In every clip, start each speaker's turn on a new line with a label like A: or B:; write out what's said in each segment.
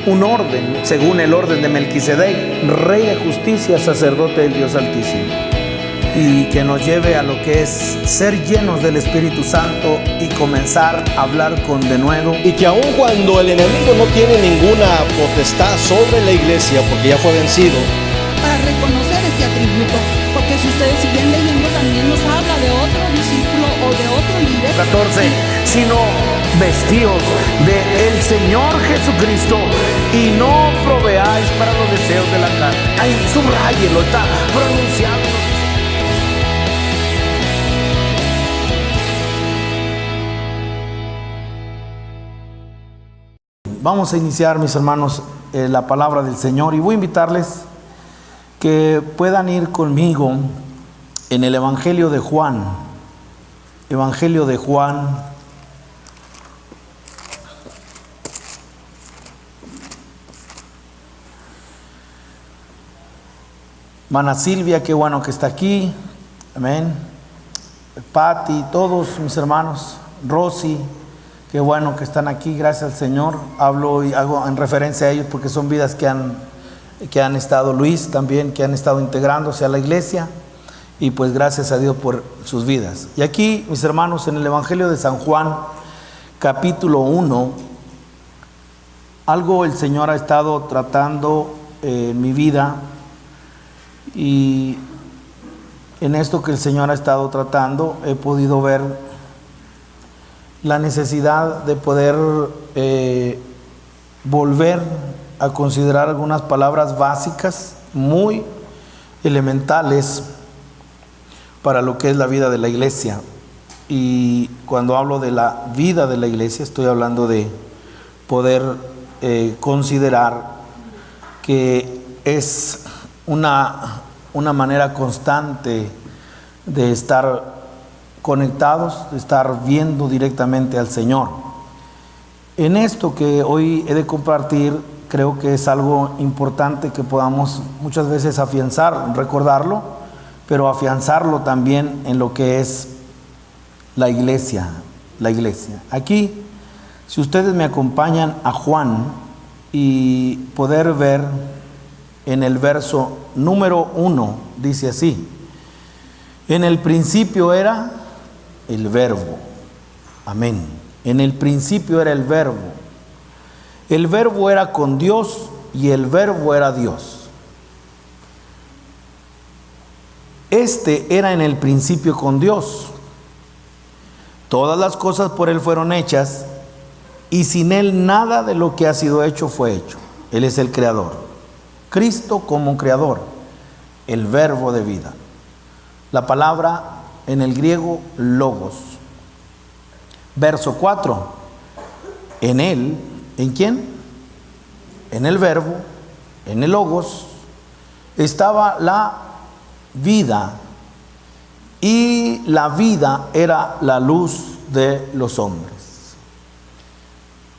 A: un orden, según el orden de Melquisedec, rey de justicia, sacerdote del Dios Altísimo. Y que nos lleve a lo que es ser llenos del Espíritu Santo y comenzar a hablar con denuedo.
B: Y que aun cuando el enemigo no tiene ninguna potestad sobre la iglesia, porque ya fue vencido,
C: para reconocer este atributo, porque si ustedes siguen leyendo también nos habla de otro discípulo o de otro líder.
A: 14, sino vestíos del Señor Jesucristo y no proveáis para los deseos de la carne. Ahí subrayelo, está pronunciado. Vamos a iniciar, mis hermanos, la palabra del Señor, y voy a invitarles que puedan ir conmigo en el Evangelio de Juan. Evangelio de Juan. Mana Silvia, qué bueno que está aquí. Amén. Pati, todos mis hermanos. Rosy, qué bueno que están aquí, gracias al Señor. Hablo y hago en referencia a ellos porque son vidas que han estado, Luis también, que han estado integrándose a la iglesia, y pues gracias a Dios por sus vidas. Y aquí, mis hermanos, en el Evangelio de San Juan, capítulo 1, algo el Señor ha estado tratando en mi vida, y en esto que el Señor ha estado tratando he podido ver la necesidad de poder volver a considerar algunas palabras básicas, muy elementales para lo que es la vida de la iglesia. Y cuando hablo de la vida de la iglesia, estoy hablando de poder considerar que es una manera constante de estar conectados, de estar viendo directamente al Señor. En esto que hoy he de compartir, creo que es algo importante que podamos muchas veces afianzar, recordarlo, pero afianzarlo también en lo que es la iglesia. La iglesia. Aquí, si ustedes me acompañan a Juan y poder ver en el verso número 1, dice así: en el principio era el verbo. Amén. En el principio era el verbo. El verbo era con Dios y el verbo era Dios. Este era en el principio con Dios. Todas las cosas por Él fueron hechas, y sin Él nada de lo que ha sido hecho fue hecho. Él es el creador. Cristo como creador, el verbo de vida. La palabra en el griego logos. Verso 4. En Él, ¿en quién? En el verbo, en el logos, estaba la vida, y la vida era la luz de los hombres.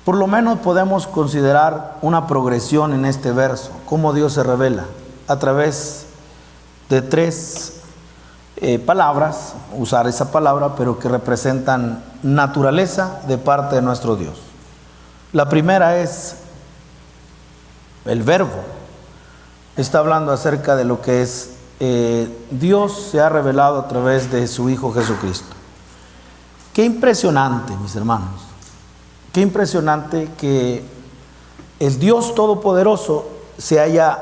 A: Por lo menos podemos considerar una progresión en este verso, cómo Dios se revela a través de tres palabras, usar esa palabra, pero que representan naturaleza de parte de nuestro Dios. La primera es el verbo. Está hablando acerca de lo que es Dios se ha revelado a través de su Hijo Jesucristo. Qué impresionante, mis hermanos, qué impresionante que el Dios Todopoderoso se haya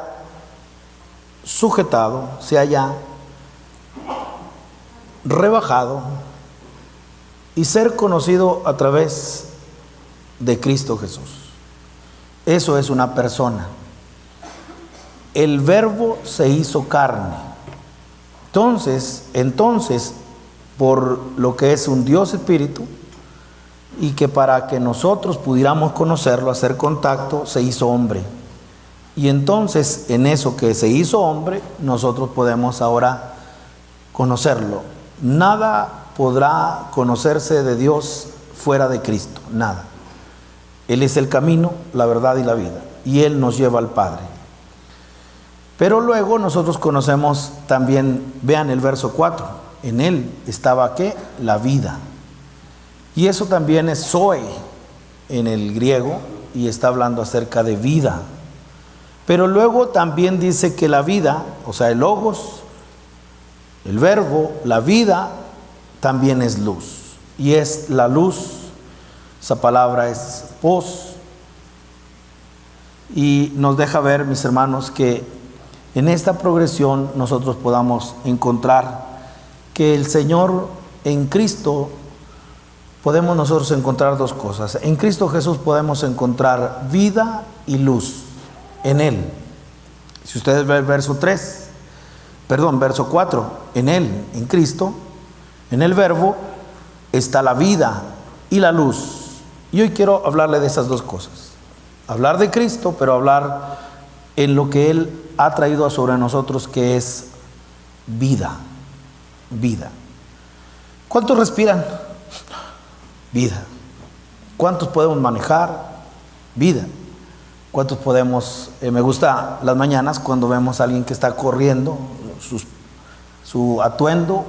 A: sujetado, se haya rebajado y ser conocido a través de Cristo Jesús. Eso es una persona. El verbo se hizo carne. Entonces, por lo que es un Dios Espíritu, y que para que nosotros pudiéramos conocerlo, hacer contacto, se hizo hombre. Y entonces, en eso que se hizo hombre, nosotros podemos ahora conocerlo. Nada podrá conocerse de Dios fuera de Cristo, nada. Él es el camino, la verdad y la vida, y Él nos lleva al Padre. Pero luego nosotros conocemos también, vean el verso 4, en Él estaba ¿qué? La vida. Y eso también es zoe en el griego, y está hablando acerca de vida. Pero luego también dice que la vida, o sea, el logos, el verbo, la vida, también es luz. Y es la luz, esa palabra es pos. Y nos deja ver, mis hermanos, que en esta progresión nosotros podamos encontrar que el Señor en Cristo, podemos nosotros encontrar dos cosas. En Cristo Jesús podemos encontrar vida y luz en Él. Si ustedes ven el verso 4, en Él, en Cristo, en el verbo, está la vida y la luz. Y hoy quiero hablarle de esas dos cosas. Hablar de Cristo, pero hablar en lo que Él ha traído sobre nosotros, que es vida. Vida. ¿Cuántos respiran? Vida. ¿Cuántos podemos manejar? Vida. ¿Cuántos podemos? Me gusta las mañanas cuando vemos a alguien que está corriendo, su atuendo,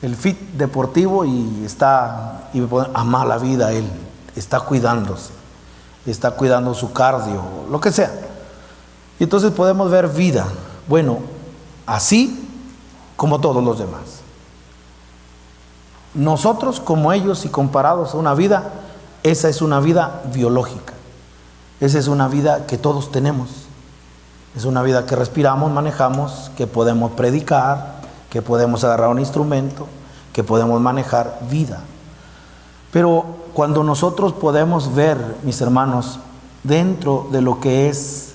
A: el fit deportivo, y ama la vida él, está cuidándose, está cuidando su cardio, lo que sea. Y entonces podemos ver vida. Bueno, así como todos los demás. Nosotros como ellos, y comparados a una vida, esa es una vida biológica. Esa es una vida que todos tenemos. Es una vida que respiramos, manejamos, que podemos predicar, que podemos agarrar un instrumento, que podemos manejar vida. Pero cuando nosotros podemos ver, mis hermanos, dentro de lo que es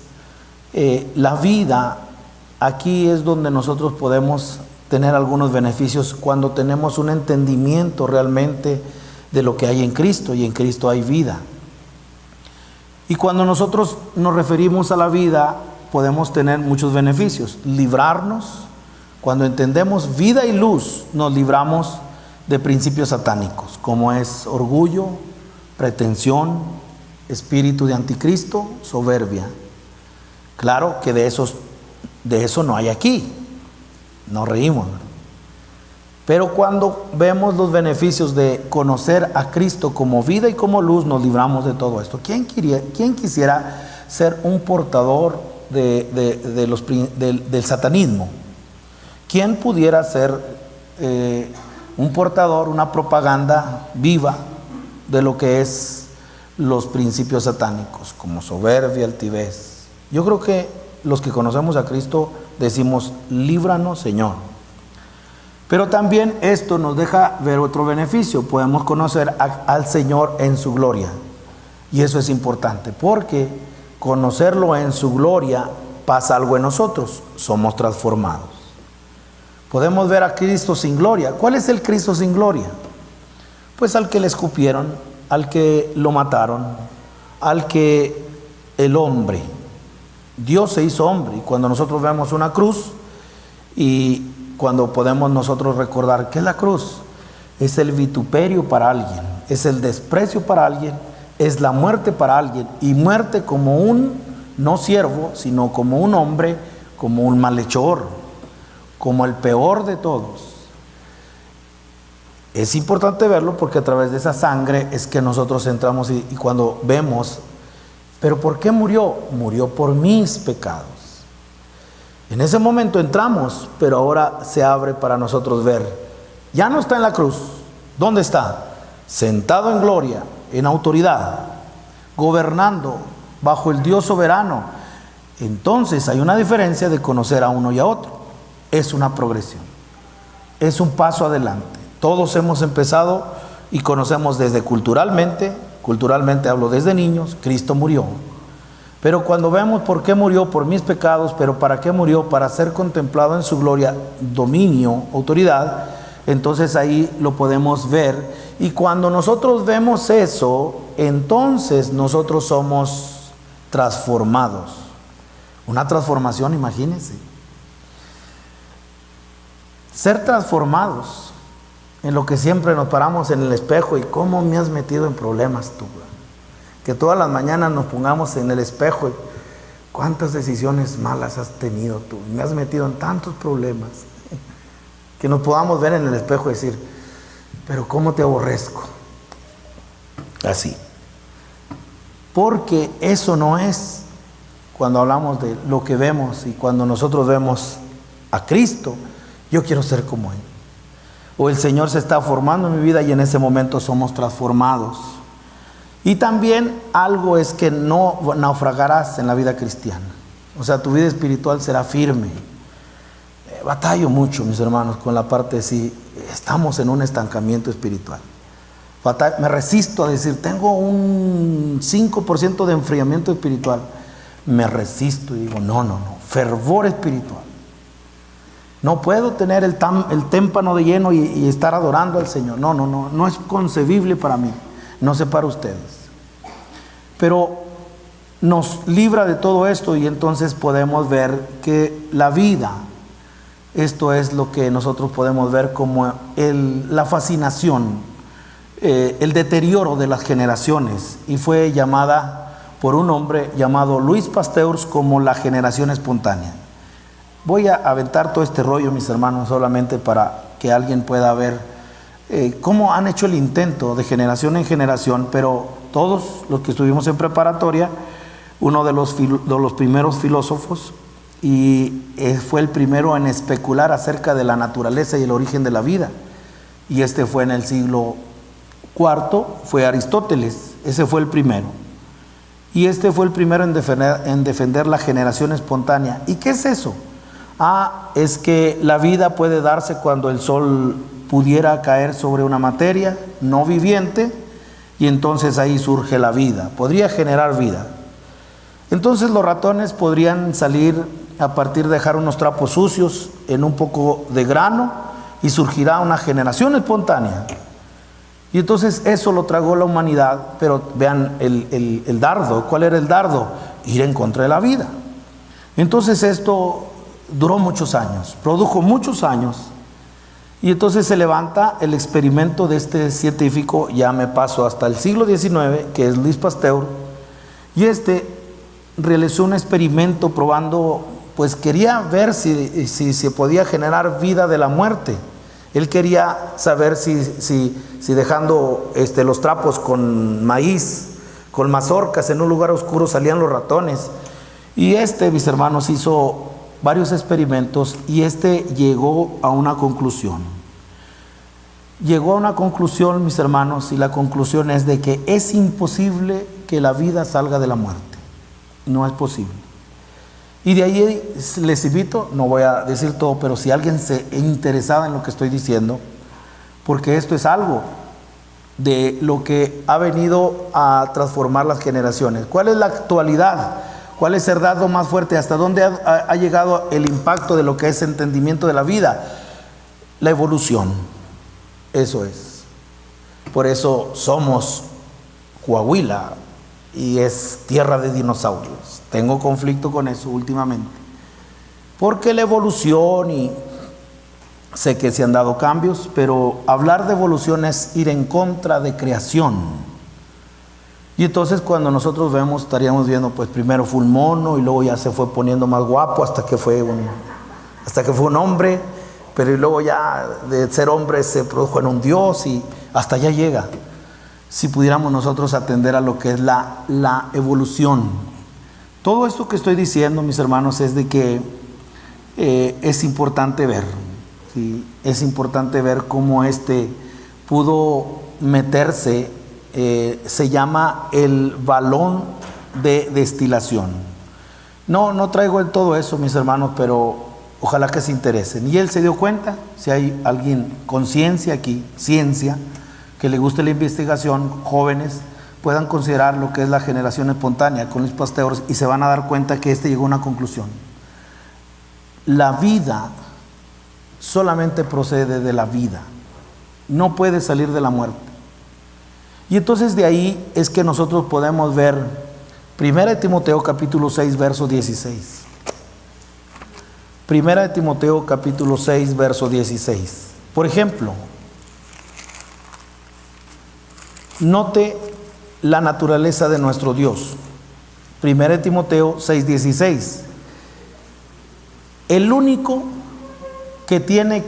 A: la vida, aquí es donde nosotros podemos tener algunos beneficios cuando tenemos un entendimiento realmente de lo que hay en Cristo, y en Cristo hay vida. Y cuando nosotros nos referimos a la vida, podemos tener muchos beneficios. Librarnos, cuando entendemos vida y luz, nos libramos de principios satánicos, como es orgullo, pretensión, espíritu de anticristo, soberbia. Claro que de eso no hay aquí, nos reímos, ¿verdad? Pero cuando vemos los beneficios de conocer a Cristo como vida y como luz, nos libramos de todo esto. ¿Quién quisiera ser un portador del satanismo? ¿Quién pudiera ser un portador, una propaganda viva de lo que es los principios satánicos, como soberbia, altivez? Yo creo que los que conocemos a Cristo decimos: líbranos, Señor. Pero también esto nos deja ver otro beneficio. Podemos conocer al Señor en su gloria. Y eso es importante, porque conocerlo en su gloria pasa algo en nosotros. Somos transformados. Podemos ver a Cristo sin gloria. ¿Cuál es el Cristo sin gloria? Pues al que le escupieron, al que lo mataron, al que el hombre. Dios se hizo hombre. Y cuando nosotros vemos una cruz, y cuando podemos nosotros recordar que la cruz es el vituperio para alguien, es el desprecio para alguien, es la muerte para alguien, y muerte como un no siervo, sino como un hombre, como un malhechor, como el peor de todos. Es importante verlo, porque a través de esa sangre es que nosotros entramos, y cuando vemos, ¿pero por qué murió? Murió por mis pecados. En ese momento entramos, pero ahora se abre para nosotros ver. Ya no está en la cruz. ¿Dónde está? Sentado en gloria, en autoridad, gobernando bajo el Dios soberano. Entonces hay una diferencia de conocer a uno y a otro. Es una progresión. Es un paso adelante. Todos hemos empezado y conocemos desde culturalmente hablo desde niños, Cristo murió. Pero cuando vemos por qué murió, por mis pecados, pero para qué murió, para ser contemplado en su gloria, dominio, autoridad, entonces ahí lo podemos ver. Y cuando nosotros vemos eso, entonces nosotros somos transformados. Una transformación, imagínense. Ser transformados en lo que siempre nos paramos en el espejo, y cómo me has metido en problemas tú, que todas las mañanas nos pongamos en el espejo, y cuántas decisiones malas has tenido tú, me has metido en tantos problemas, que nos podamos ver en el espejo y decir: pero cómo te aborrezco. Así. porque eso no es cuando hablamos de lo que vemos y cuando nosotros vemos a Cristo. Yo quiero ser como Él. O el Señor se está formando en mi vida y en ese momento somos transformados. Y también algo es que no naufragarás en la vida cristiana. O sea, tu vida espiritual será firme. Batallo mucho, mis hermanos, con la parte si estamos en un estancamiento espiritual. Me resisto a decir, tengo un 5% de enfriamiento espiritual. Me resisto y digo, no, fervor espiritual. No puedo tener el témpano de lleno y estar adorando al Señor. No es concebible para mí. No sé para ustedes. Pero nos libra de todo esto y entonces podemos ver que la vida, esto es lo que nosotros podemos ver como la fascinación, el deterioro de las generaciones, y fue llamada por un hombre llamado Louis Pasteur como la generación espontánea. Voy a aventar todo este rollo, mis hermanos, solamente para que alguien pueda ver cómo han hecho el intento de generación en generación, pero todos los que estuvimos en preparatoria, uno de los primeros filósofos, y fue el primero en especular acerca de la naturaleza y el origen de la vida, y este fue en el siglo IV, fue Aristóteles. Ese fue el primero, y este fue el primero en defender la generación espontánea. ¿Y qué es eso? Es que la vida puede darse cuando el sol pudiera caer sobre una materia no viviente, y entonces ahí surge la vida, podría generar vida. Entonces los ratones podrían salir a partir de dejar unos trapos sucios en un poco de grano y surgirá una generación espontánea. Y entonces eso lo tragó la humanidad, pero vean el dardo. ¿Cuál era el dardo? Ir en contra de la vida. Entonces esto duró muchos años, produjo muchos años. Y entonces se levanta el experimento de este científico, ya me paso hasta el siglo XIX, que es Louis Pasteur, y realizó un experimento probando, pues quería ver si se podía generar vida de la muerte. Él quería saber si dejando los trapos con maíz, con mazorcas en un lugar oscuro salían los ratones. Y mis hermanos, hizo varios experimentos y llegó a una conclusión. Llegó a una conclusión, mis hermanos, y la conclusión es de que es imposible que la vida salga de la muerte. No es posible. Y de ahí les invito, no voy a decir todo, pero si alguien se interesada en lo que estoy diciendo, porque esto es algo de lo que ha venido a transformar las generaciones. ¿Cuál es la actualidad? ¿Cuál es el dato más fuerte? ¿Hasta dónde ha llegado el impacto de lo que es entendimiento de la vida? La evolución. Eso es. Por eso somos Coahuila y es tierra de dinosaurios. Tengo conflicto con eso últimamente. Porque la evolución, y sé que se han dado cambios, pero hablar de evolución es ir en contra de creación. Y entonces cuando nosotros vemos, estaríamos viendo, pues primero fue un mono y luego ya se fue poniendo más guapo hasta que fue un hombre, pero y luego ya de ser hombre se produjo en un dios y hasta allá llega. Si pudiéramos nosotros atender a lo que es la evolución. Todo esto que estoy diciendo, mis hermanos, es de que es importante ver, ¿sí? Es importante ver cómo pudo meterse. Se llama el balón de destilación. No traigo en todo eso, mis hermanos, pero ojalá que se interesen. Y él se dio cuenta, si hay alguien con ciencia aquí, que le guste la investigación, jóvenes, puedan considerar lo que es la generación espontánea con Louis Pasteur, y se van a dar cuenta que llegó a una conclusión. La vida solamente procede de la vida, no puede salir de la muerte. Y entonces de ahí es que nosotros podemos ver 1 Timoteo capítulo 6, verso 16. 1 Timoteo capítulo 6, verso 16. Por ejemplo, note la naturaleza de nuestro Dios. 1 Timoteo 6, 16. El único que tiene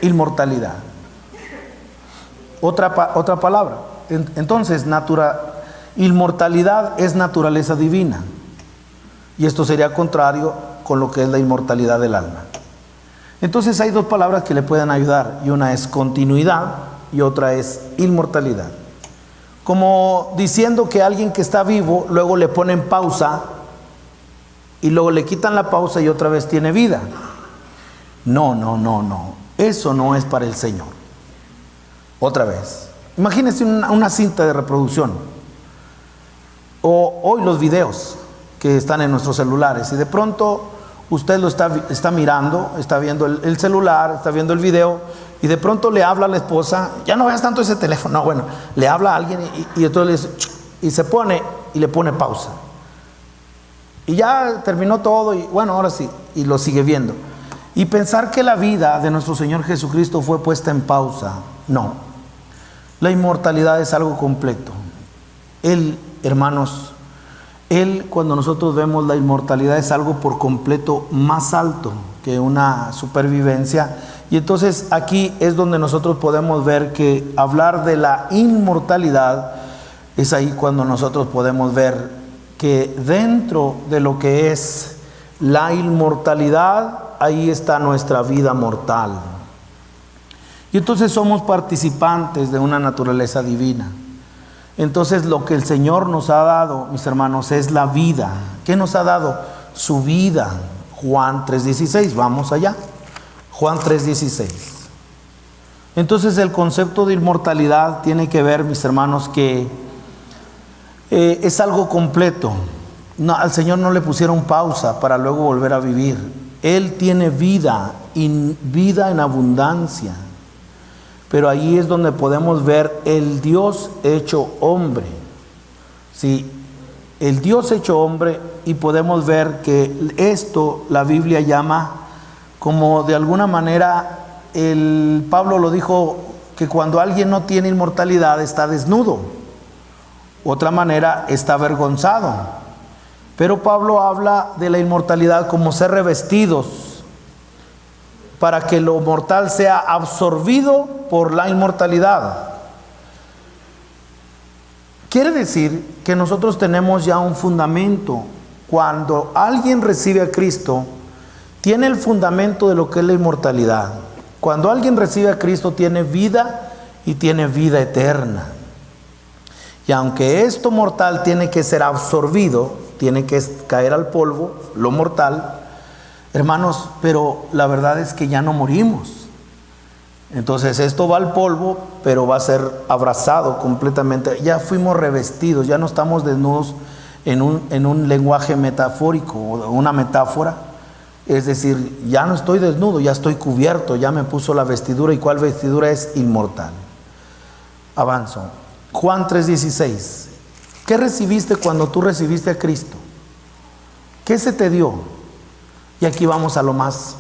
A: inmortalidad. Otra palabra, Entonces, inmortalidad es naturaleza divina. Y esto sería contrario con lo que es la inmortalidad del alma. Entonces hay dos palabras que le pueden ayudar, y una es continuidad y otra es inmortalidad. Como diciendo que alguien que está vivo, luego le ponen pausa y luego le quitan la pausa y otra vez tiene vida. No. Eso no es para el Señor. Otra vez. Imagínense una cinta de reproducción. O hoy los videos que están en nuestros celulares, y de pronto usted lo está mirando, está viendo el celular, está viendo el video, y de pronto le habla a la esposa, ya no veas tanto ese teléfono. No, bueno, le habla a alguien y entonces le dice, y se pone y le pone pausa. Y ya terminó todo y bueno, ahora sí, y lo sigue viendo. Y pensar que la vida de nuestro Señor Jesucristo fue puesta en pausa, no. La inmortalidad es algo completo. Él, hermanos, cuando nosotros vemos la inmortalidad, es algo por completo más alto que una supervivencia. Y entonces aquí es donde nosotros podemos ver que hablar de la inmortalidad es ahí cuando nosotros podemos ver que dentro de lo que es la inmortalidad, ahí está nuestra vida mortal. Y entonces somos participantes de una naturaleza divina. Entonces lo que el Señor nos ha dado, mis hermanos, es la vida. ¿Qué nos ha dado? Su vida. Juan 3:16, vamos allá. Juan 3:16. Entonces el concepto de inmortalidad tiene que ver, mis hermanos, que es algo completo. No, al Señor no le pusieron pausa para luego volver a vivir. Él tiene vida, vida en abundancia. Pero ahí es donde podemos ver el Dios hecho hombre. Sí, el Dios hecho hombre, y podemos ver que esto la Biblia llama como de alguna manera, Pablo lo dijo, que cuando alguien no tiene inmortalidad está desnudo. Otra manera, está avergonzado. Pero Pablo habla de la inmortalidad como ser revestidos para que lo mortal sea absorbido por la inmortalidad. Quiere decir que nosotros tenemos ya un fundamento. Cuando alguien recibe a Cristo, tiene el fundamento de lo que es la inmortalidad. Cuando alguien recibe a Cristo, tiene vida y tiene vida eterna. Y aunque esto mortal tiene que ser absorbido, tiene que caer al polvo, lo mortal, hermanos, pero la verdad es que ya no morimos. Entonces esto va al polvo, pero va a ser abrazado completamente. Ya fuimos revestidos, ya no estamos desnudos en un lenguaje metafórico o una metáfora. Es decir, ya no estoy desnudo, ya estoy cubierto, ya me puso la vestidura. ¿Y cuál vestidura? Es inmortal. Avanzo. Juan 3:16. ¿Qué recibiste cuando tú recibiste a Cristo? ¿Qué se te dio? Y aquí vamos a lo más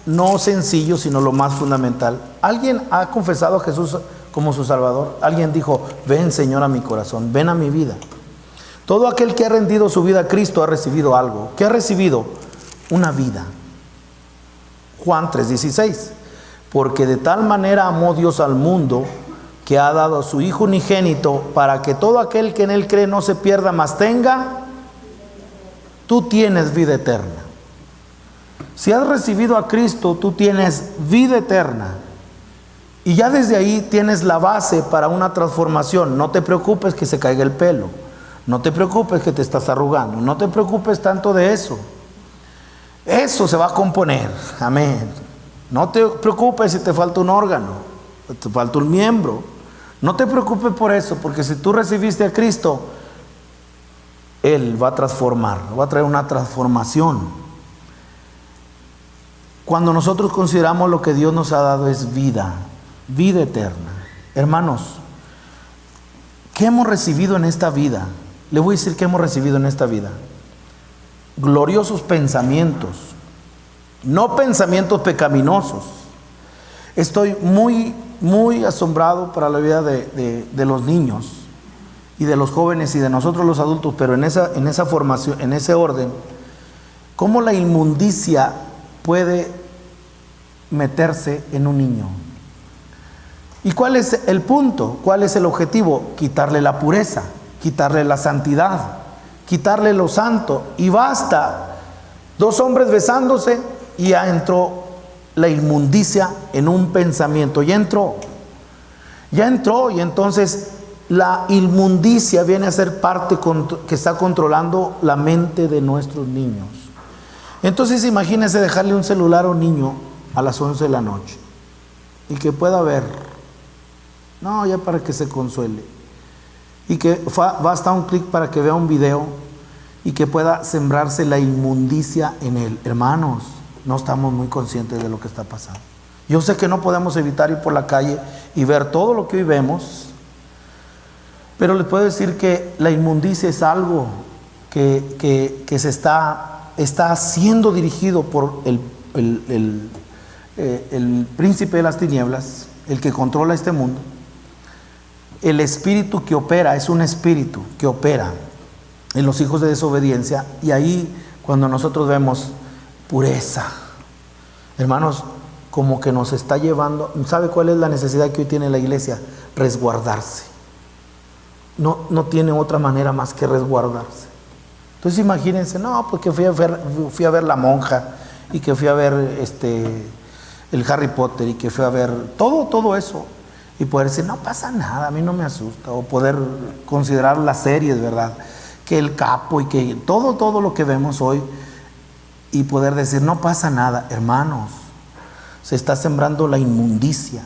A: no sencillo, sino lo más fundamental. ¿Alguien ha confesado a Jesús como su Salvador? Alguien dijo, ven Señor a mi corazón, ven a mi vida. Todo aquel que ha rendido su vida a Cristo ha recibido algo. ¿Qué ha recibido? Una vida. Juan 3:16. Porque de tal manera amó Dios al mundo, que ha dado a su Hijo unigénito, para que todo aquel que en Él cree no se pierda, mas tenga. Tú tienes vida eterna. Si has recibido a Cristo, tú tienes vida eterna. Y ya desde ahí tienes la base para una transformación. No te preocupes que se caiga el pelo. No te preocupes que te estás arrugando. No te preocupes tanto de eso. Eso se va a componer. Amén. No te preocupes si te falta un órgano, te falta un miembro. No te preocupes por eso, porque si tú recibiste a Cristo, Él va a transformar, va a traer una transformación. Cuando nosotros consideramos lo que Dios nos ha dado es vida, vida eterna. Hermanos, ¿qué hemos recibido en esta vida? Le voy a decir qué hemos recibido en esta vida. Gloriosos pensamientos, no pensamientos pecaminosos. Estoy muy asombrado para la vida de los niños y de los jóvenes y de nosotros los adultos, pero en esa formación, en ese orden, cómo la inmundicia puede meterse en un niño. ¿Y cuál es el punto? ¿Cuál es el objetivo? Quitarle la pureza, quitarle la santidad, quitarle lo santo. Y basta 2 hombres besándose y ya entró la inmundicia en un pensamiento. Ya entró. Y entonces la inmundicia viene a ser parte que está controlando la mente de nuestros niños. Entonces imagínense dejarle un celular a un niño a las 11 de la noche y que pueda ver, no, ya para que se consuele, y que basta un clic para que vea un video y que pueda sembrarse la inmundicia en él. Hermanos, no estamos muy conscientes de lo que está pasando. Yo sé que no podemos evitar ir por la calle y ver todo lo que hoy vemos, pero les puedo decir que la inmundicia es algo que se está siendo dirigido por el príncipe de las tinieblas, el que controla este mundo. El espíritu que opera es un espíritu que opera en los hijos de desobediencia, y ahí cuando nosotros vemos pureza, hermanos, como que nos está llevando. ¿Sabe cuál es la necesidad que hoy tiene la iglesia? Resguardarse. No tiene otra manera más que resguardarse. Entonces imagínense, no, pues que fui a ver La Monja, y que fui a ver el Harry Potter, y que fui a ver todo eso, y poder decir, no pasa nada, a mí no me asusta, o poder considerar las series, ¿verdad? Que El Capo, y que todo lo que vemos hoy, y poder decir, no pasa nada. Hermanos, se está sembrando la inmundicia,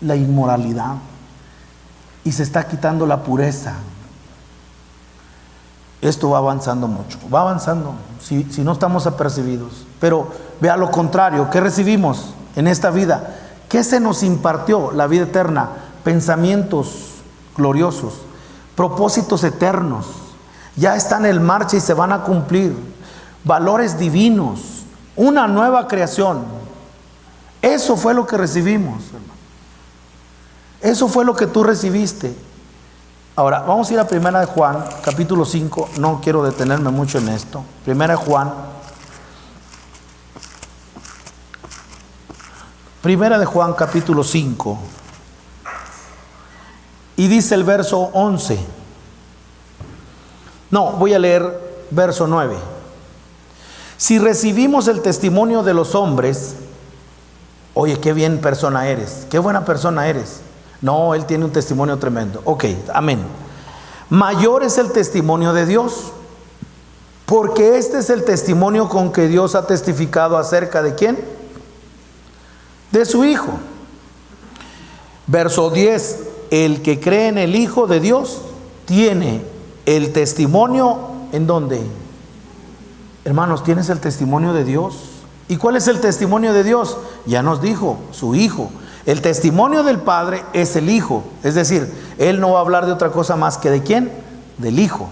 A: la inmoralidad, y se está quitando la pureza. Esto va avanzando mucho, va avanzando, si no estamos apercibidos. Pero vea lo contrario, ¿qué recibimos en esta vida? ¿Qué se nos impartió? La vida eterna, pensamientos gloriosos, propósitos eternos, ya están en marcha y se van a cumplir, valores divinos, una nueva creación. Eso fue lo que recibimos, hermano. Eso fue lo que tú recibiste. Ahora, vamos a ir a 1 de Juan, capítulo 5. No quiero detenerme mucho en esto. 1 de Juan. 1 de Juan, capítulo 5. Y dice el verso 11. No, voy a leer verso 9. Si recibimos el testimonio de los hombres, oye, qué bien persona eres, qué buena persona eres. No, él tiene un testimonio tremendo. Ok, amén. Mayor es el testimonio de Dios, porque este es el testimonio con que Dios ha testificado acerca de ¿quién? De su Hijo. Verso 10, el que cree en el Hijo de Dios tiene el testimonio. ¿En dónde? Hermanos, ¿tienes el testimonio de Dios? ¿Y cuál es el testimonio de Dios? Ya nos dijo, su Hijo. El testimonio del Padre es el Hijo. Es decir, Él no va a hablar de otra cosa más que ¿de quién? Del Hijo,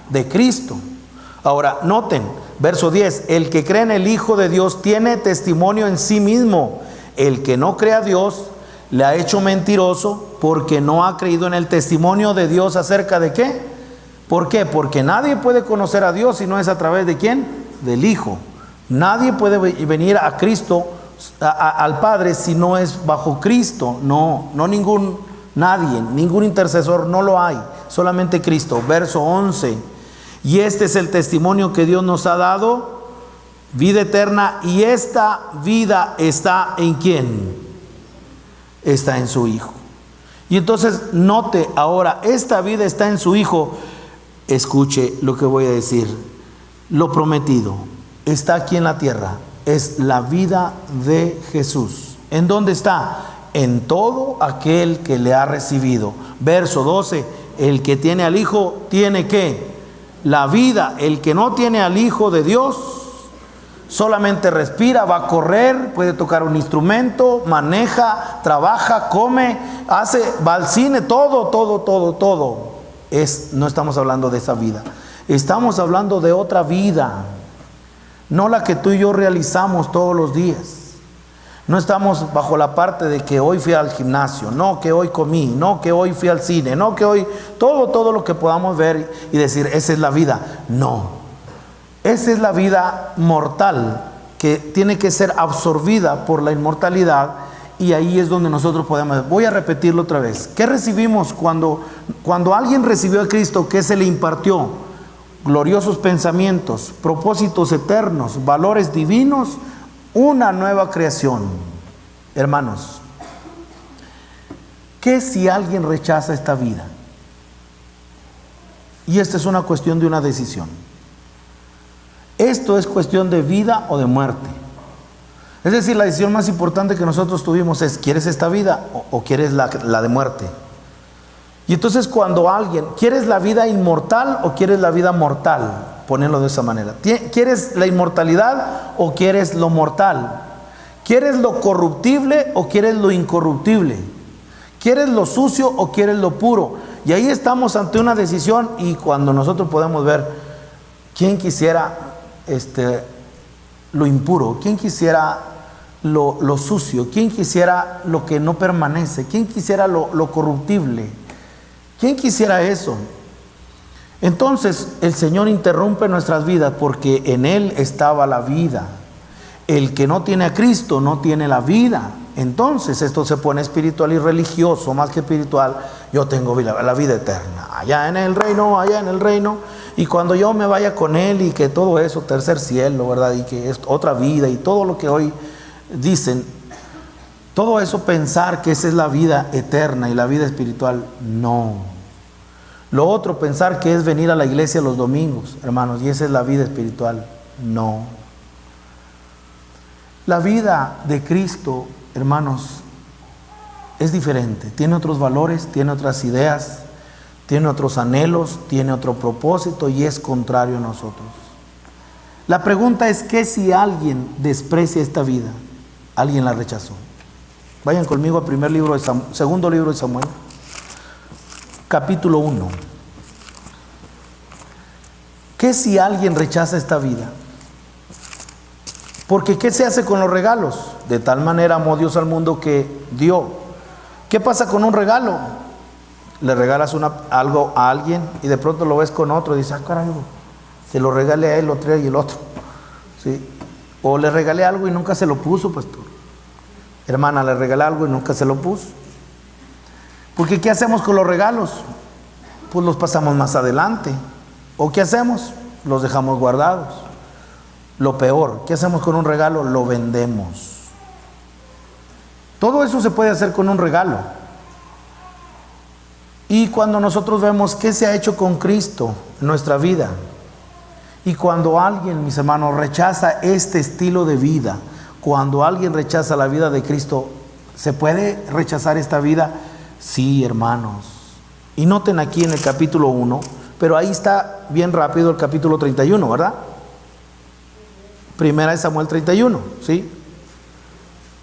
A: de Cristo. Ahora, noten, verso 10, el que cree en el Hijo de Dios tiene testimonio en sí mismo. El que no cree a Dios le ha hecho mentiroso, porque no ha creído en el testimonio de Dios acerca de ¿qué? ¿Por qué? Porque nadie puede conocer a Dios si no es a través de ¿quién? Del Hijo. Nadie puede venir a Cristo, al Padre, si no es bajo Cristo. Nadie, ningún intercesor, no lo hay, solamente Cristo. Verso 11, y este es el testimonio que Dios nos ha dado, vida eterna, y esta vida está ¿en quién? Está en su Hijo. Y entonces note ahora, esta vida está en su Hijo. Escuche lo que voy a decir. Lo prometido está aquí en la tierra. Es la vida de Jesús. ¿En dónde está? En todo aquel que le ha recibido. Verso 12, el que tiene al Hijo tiene ¿qué? La vida. El que no tiene al Hijo de Dios solamente respira, va a correr, puede tocar un instrumento, maneja, trabaja, come, va al cine, todo. No estamos hablando de esa vida. Estamos hablando de otra vida. No la que tú y yo realizamos todos los días. No estamos bajo la parte de que hoy fui al gimnasio, no que hoy comí, no que hoy fui al cine, no que hoy todo lo que podamos ver y decir, esa es la vida. No, esa es la vida mortal que tiene que ser absorbida por la inmortalidad y ahí es donde nosotros podemos, voy a repetirlo otra vez. ¿Qué recibimos cuando alguien recibió a Cristo? ¿Qué se le impartió? Gloriosos pensamientos, propósitos eternos, valores divinos, una nueva creación. Hermanos, ¿qué si alguien rechaza esta vida? Y esta es una cuestión de una decisión. Esto es cuestión de vida o de muerte. Es decir, la decisión más importante que nosotros tuvimos es, ¿quieres esta vida o quieres la de muerte? Y entonces cuando alguien, ¿quieres la vida inmortal o quieres la vida mortal? Ponerlo de esa manera. ¿Quieres la inmortalidad o quieres lo mortal? ¿Quieres lo corruptible o quieres lo incorruptible? ¿Quieres lo sucio o quieres lo puro? Y ahí estamos ante una decisión, y cuando nosotros podemos ver, ¿quién quisiera lo impuro? ¿Quién quisiera lo sucio? ¿Quién quisiera lo que no permanece? ¿Quién quisiera lo corruptible? ¿Quién quisiera eso? Entonces el Señor interrumpe nuestras vidas porque en Él estaba la vida. El que no tiene a Cristo no tiene la vida. Entonces esto se pone espiritual y religioso, más que espiritual. Yo tengo la vida eterna, allá en el reino, y cuando yo me vaya con Él, y que todo eso, tercer cielo, ¿verdad? Y que es otra vida, y todo lo que hoy dicen, todo eso, pensar que esa es la vida eterna y la vida espiritual, no. Lo otro, pensar que es venir a la iglesia los domingos, hermanos, y esa es la vida espiritual, no. La vida de Cristo, hermanos, es diferente, tiene otros valores, tiene otras ideas, tiene otros anhelos, tiene otro propósito y es contrario a nosotros. La pregunta es, ¿qué si alguien desprecia esta vida? Alguien la rechazó. Vayan conmigo al segundo libro de Samuel, capítulo 1. ¿Qué si alguien rechaza esta vida? Porque ¿qué se hace con los regalos? De tal manera amó Dios al mundo que dio. ¿Qué pasa con un regalo? Le regalas algo a alguien y de pronto lo ves con otro y dices, caray, se lo regalé a él, lo trae y el otro. ¿Sí? O le regalé algo y nunca se lo puso, pastor. Hermana, le regalé algo y nunca se lo puso. Porque ¿qué hacemos con los regalos? Pues los pasamos más adelante. ¿O qué hacemos? Los dejamos guardados. Lo peor, ¿qué hacemos con un regalo? Lo vendemos. Todo eso se puede hacer con un regalo. Y cuando nosotros vemos qué se ha hecho con Cristo en nuestra vida, y cuando alguien, mis hermanos, rechaza este estilo de vida, cuando alguien rechaza la vida de Cristo, ¿se puede rechazar esta vida? Sí, hermanos. Y noten aquí en el capítulo 1, pero ahí está bien rápido el capítulo 31, ¿verdad? Primera de Samuel 31, ¿sí?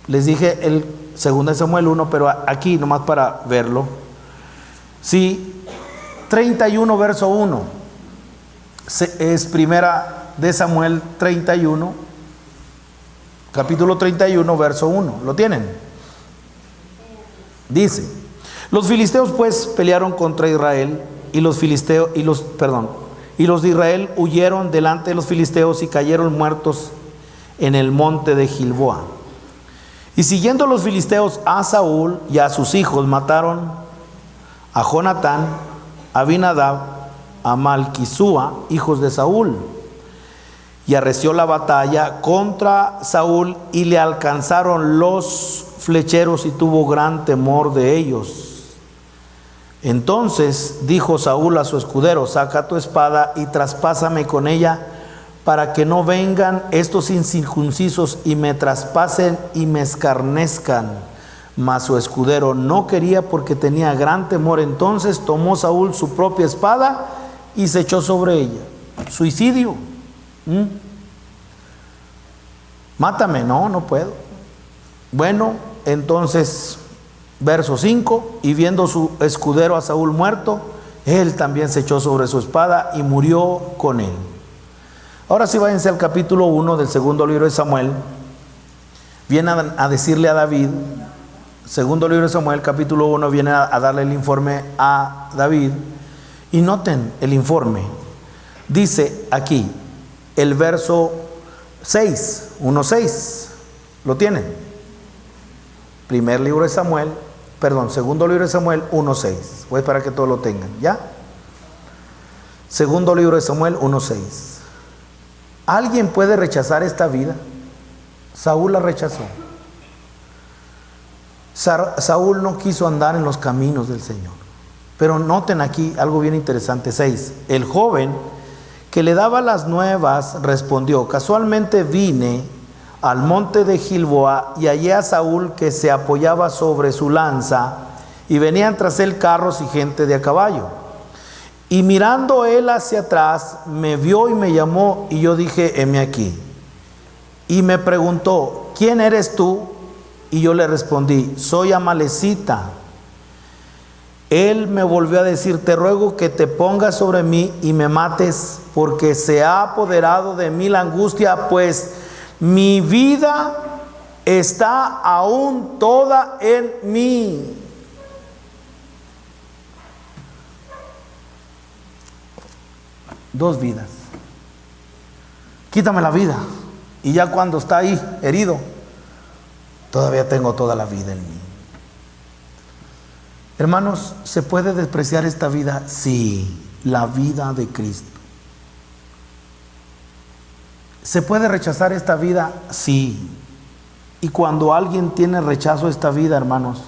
A: Les dije el segunda de Samuel 1, pero aquí nomás para verlo. Sí, 31 verso 1. Es primera de Samuel 31, capítulo 31 verso 1. ¿Lo tienen? Dice: los filisteos pues pelearon contra Israel, y los de Israel huyeron delante de los filisteos y cayeron muertos en el monte de Gilboa. Y siguiendo los filisteos a Saúl y a sus hijos, mataron a Jonatán, a Abinadab, a Malquisúa, hijos de Saúl. Y arreció la batalla contra Saúl y le alcanzaron los flecheros y tuvo gran temor de ellos. Entonces dijo Saúl a su escudero: saca tu espada y traspásame con ella, para que no vengan estos incircuncisos y me traspasen y me escarnezcan. Mas su escudero no quería, porque tenía gran temor. Entonces tomó Saúl su propia espada y se echó sobre ella. Suicidio. Mátame. No puedo. Bueno, entonces verso 5, y viendo su escudero a Saúl muerto, él también se echó sobre su espada y murió con él. Ahora sí, váyanse al capítulo 1 del segundo libro de Samuel. Viene a decirle a David, segundo libro de Samuel, capítulo 1, viene a darle el informe a David. Y noten el informe. Dice aquí, el verso 6, 1:6. ¿Lo tienen? Segundo libro de Samuel 1:6. Voy para que todos lo tengan, ¿ya? Segundo libro de Samuel 1:6. ¿Alguien puede rechazar esta vida? Saúl la rechazó. Saúl no quiso andar en los caminos del Señor. Pero noten aquí algo bien interesante. 6. El joven que le daba las nuevas respondió: casualmente vine al monte de Gilboa y hallé a Saúl que se apoyaba sobre su lanza y venían tras él carros y gente de a caballo. Y mirando él hacia atrás, me vio y me llamó, y yo dije: heme aquí. Y me preguntó: ¿quién eres tú? Y yo le respondí: soy amalecita. Él me volvió a decir: te ruego que te pongas sobre mí y me mates, porque se ha apoderado de mí la angustia, pues mi vida está aún toda en mí. Dos vidas. Quítame la vida, y ya cuando está ahí herido, todavía tengo toda la vida en mí. Hermanos, ¿se puede despreciar esta vida? Sí, la vida de Cristo. ¿Se puede rechazar esta vida? Sí. Y cuando alguien tiene rechazo a esta vida, hermanos,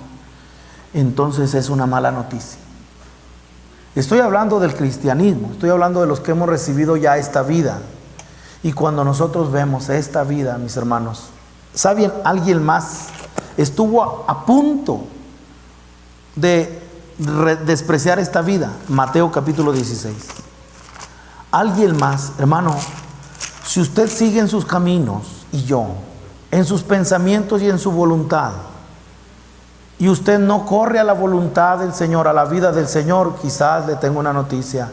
A: entonces es una mala noticia. Estoy hablando del cristianismo, estoy hablando de los que hemos recibido ya esta vida. Y cuando nosotros vemos esta vida, mis hermanos, ¿saben? Alguien más estuvo a punto de despreciar esta vida. Mateo capítulo 16. Alguien más, hermano, si usted sigue en sus caminos y yo, en sus pensamientos y en su voluntad, y usted no corre a la voluntad del Señor, a la vida del Señor, quizás le tengo una noticia,